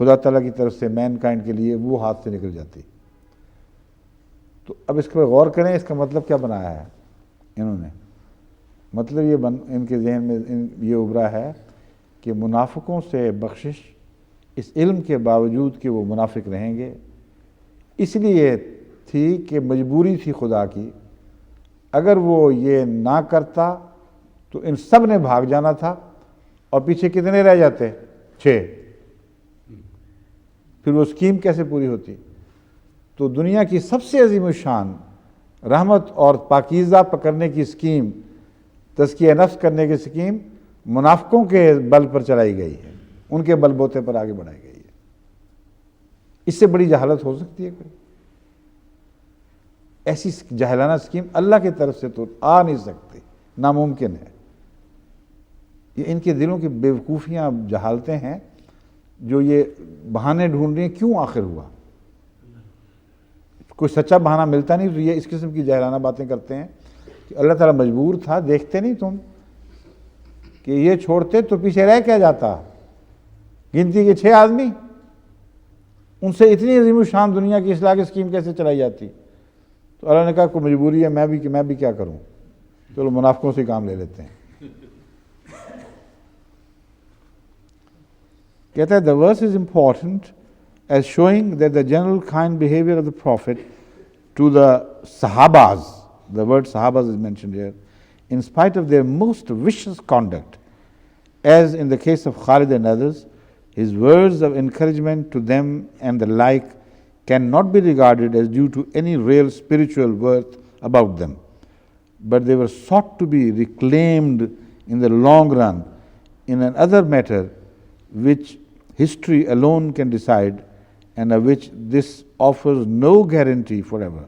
خدا تعالیٰ کی طرف سے مین کائنڈ کے لیے وہ ہاتھ سے نکل جاتی. تو اب اس پہ غور کریں، اس کا مطلب کیا بنایا ہے انہوں نے. مطلب یہ ان کے ذہن میں یہ ابھرا ہے کہ منافقوں سے بخشش اس علم کے باوجود کہ وہ منافق رہیں گے، اس لیے تھی کہ مجبوری تھی خدا کی. اگر وہ یہ نہ کرتا تو ان سب نے بھاگ جانا تھا، اور پیچھے کتنے رہ جاتے؟ 6. پھر وہ اسکیم کیسے پوری ہوتی؟ تو دنیا کی سب سے عظیم الشان رحمت اور پاکیزہ پکڑنے کی اسکیم، تزکیہ نفس کرنے کی اسکیم منافقوں کے بل پر چلائی گئی ہے، ان کے بل بوتے پر آگے بڑھائی گئی ہے. اس سے بڑی جہالت ہو سکتی ہے کوئی؟ ایسی جاہلانہ اسکیم اللہ کی طرف سے تو آ نہیں سکتی، ناممکن ہے. یہ ان کے دلوں کی بیوقوفیاں، جہالتیں ہیں جو یہ بہانے ڈھونڈ رہی ہیں. کیوں آخر ہوا؟ کوئی سچا بہانہ ملتا نہیں تو یہ اس قسم کی جاہلانہ باتیں کرتے ہیں کہ اللہ تعالیٰ مجبور تھا. دیکھتے نہیں تم کہ یہ چھوڑتے تو پیچھے رہ کیا جاتا؟ گنتی کے 6 آدمی، ان سے اتنی عظیم الشان دنیا کی اصلاح کی اسکیم کیسے چلائی جاتی؟ تو اللہ نے کہا کوئی مجبوری ہے، میں بھی کیا کروں، چلو منافقوں سے کام لے لیتے ہیں. کہتا ہے the verse is important as showing that the general kind behavior of the Prophet to the Sahabas, the word Sahabas is mentioned here, in spite of their most vicious conduct, as in the case of Khalid and others, his words of encouragement to them and the like cannot be regarded as due to any real spiritual worth about them, but they were sought to be reclaimed in the long run in another matter which history alone can decide and of which this offers no guarantee forever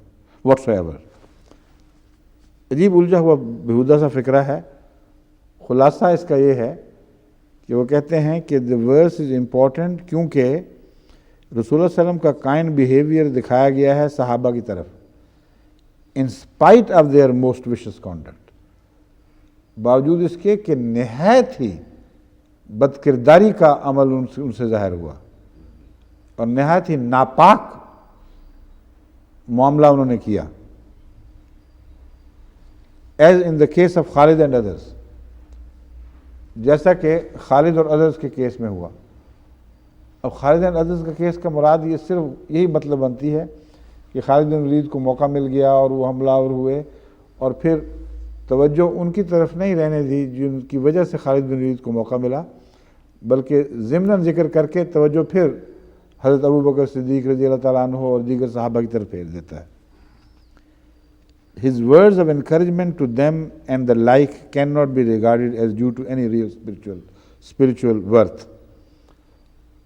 whatsoever. عجیب الجھا ہوا بےہودہ سا فکرہ ہے. خلاصہ اس کا یہ ہے کہ وہ کہتے ہیں کہ the verse is important کیونکہ رسول اللہ علیہ وسلم کا کائنڈ بیہیویئر دکھایا گیا ہے صحابہ کی طرف in spite of their most vicious conduct، باوجود اس کے کہ نہایت ہی بدکرداری کا عمل ان سے ظاہر ہوا اور نہایت ہی ناپاک معاملہ انہوں نے کیا. as in the case of Khalid and others، جیسا کہ خالد اور ادرس کے کیس میں ہوا. اب خالد اینڈ ادرس کا کیس کا مراد یہ صرف یہی مطلب بنتی ہے کہ خالد بن ولید کو موقع مل گیا اور وہ حملہ آور ہوئے، اور پھر توجہ ان کی طرف نہیں رہنے دی جن کی وجہ سے خالد بن ولید کو موقع ملا، بلکہ ضمناً ذکر کر کے توجہ پھر حضرت ابوبکر صدیق رضی اللہ تعالیٰ عنہ اور دیگر صحابہ کی طرف پھیر دیتا ہے. His words of encouragement to them and the like cannot be regarded as due to any real spiritual worth.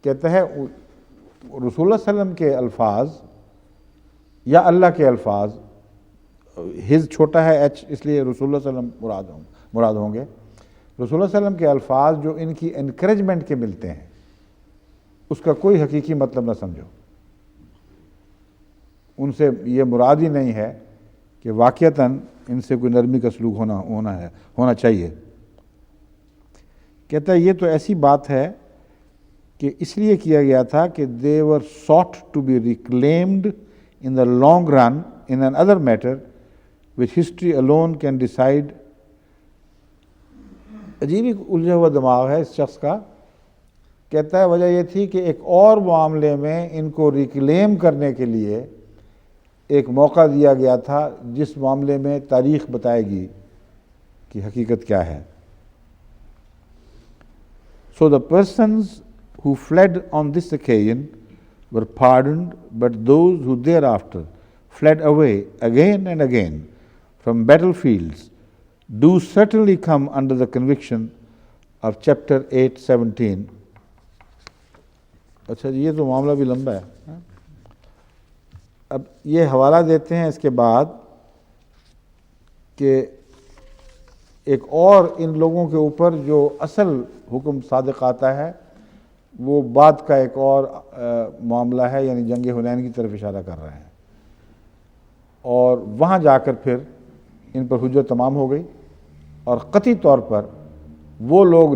کہتا ہے رسول اللہ صلی اللہ علیہ وسلم کے الفاظ یا اللہ کے الفاظ، ہز چھوٹا ہے ایچ اس لیے رسول اللہ صلی اللہ علیہ وسلم مراد ہوں گے. رسول اللہ صلی اللہ علیہ وسلم کے الفاظ جو ان کی انکریجمنٹ کے ملتے ہیں اس کا کوئی حقیقی مطلب نہ سمجھو. ان سے یہ مراد ہی نہیں ہے کہ واقعتاً ان سے کوئی نرمی کا سلوک ہونا چاہیے. کہتا ہے یہ تو ایسی بات ہے کہ اس لیے کیا گیا تھا کہ they were sought to be reclaimed in the long run in another matter which history alone can decide. عجیب ہی الجھا ہوا دماغ ہے اس شخص کا. کہتا ہے وجہ یہ تھی کہ ایک اور معاملے میں ان کو ریکلیم کرنے کے لیے ایک موقع دیا گیا تھا جس معاملے میں تاریخ بتائے گی کہ حقیقت کیا ہے. So the persons who fled on this occasion were pardoned, but those who thereafter fled away again and again from battlefields do certainly come under the conviction of chapter 8:17. اچھا جی یہ تو معاملہ بھی لمبا ہے. اب یہ حوالہ دیتے ہیں اس کے بعد کہ ایک اور ان لوگوں کے اوپر جو اصل حکم صادق آتا ہے وہ بعد کا ایک اور معاملہ ہے، یعنی جنگ حنین کی طرف اشارہ کر رہے ہیں، اور وہاں جا کر پھر ان پر حجت تمام ہو گئی، اور قطعی طور پر وہ لوگ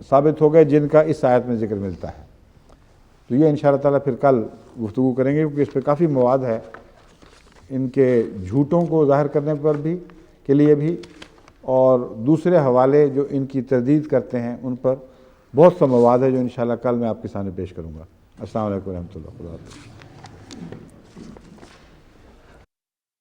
ثابت ہو گئے جن کا اس آیت میں ذکر ملتا ہے۔ تو یہ انشاءاللہ تعالیٰ پھر کل گفتگو کریں گے، کیونکہ اس پہ کافی مواد ہے، ان کے جھوٹوں کو ظاہر کرنے پر بھی کے لیے بھی، اور دوسرے حوالے جو ان کی تردید کرتے ہیں ان پر بہت سا مواد ہے جو انشاءاللہ کل میں آپ کے سامنے پیش کروں گا۔ السلام علیکم ورحمۃ اللہ وبرکاتہ۔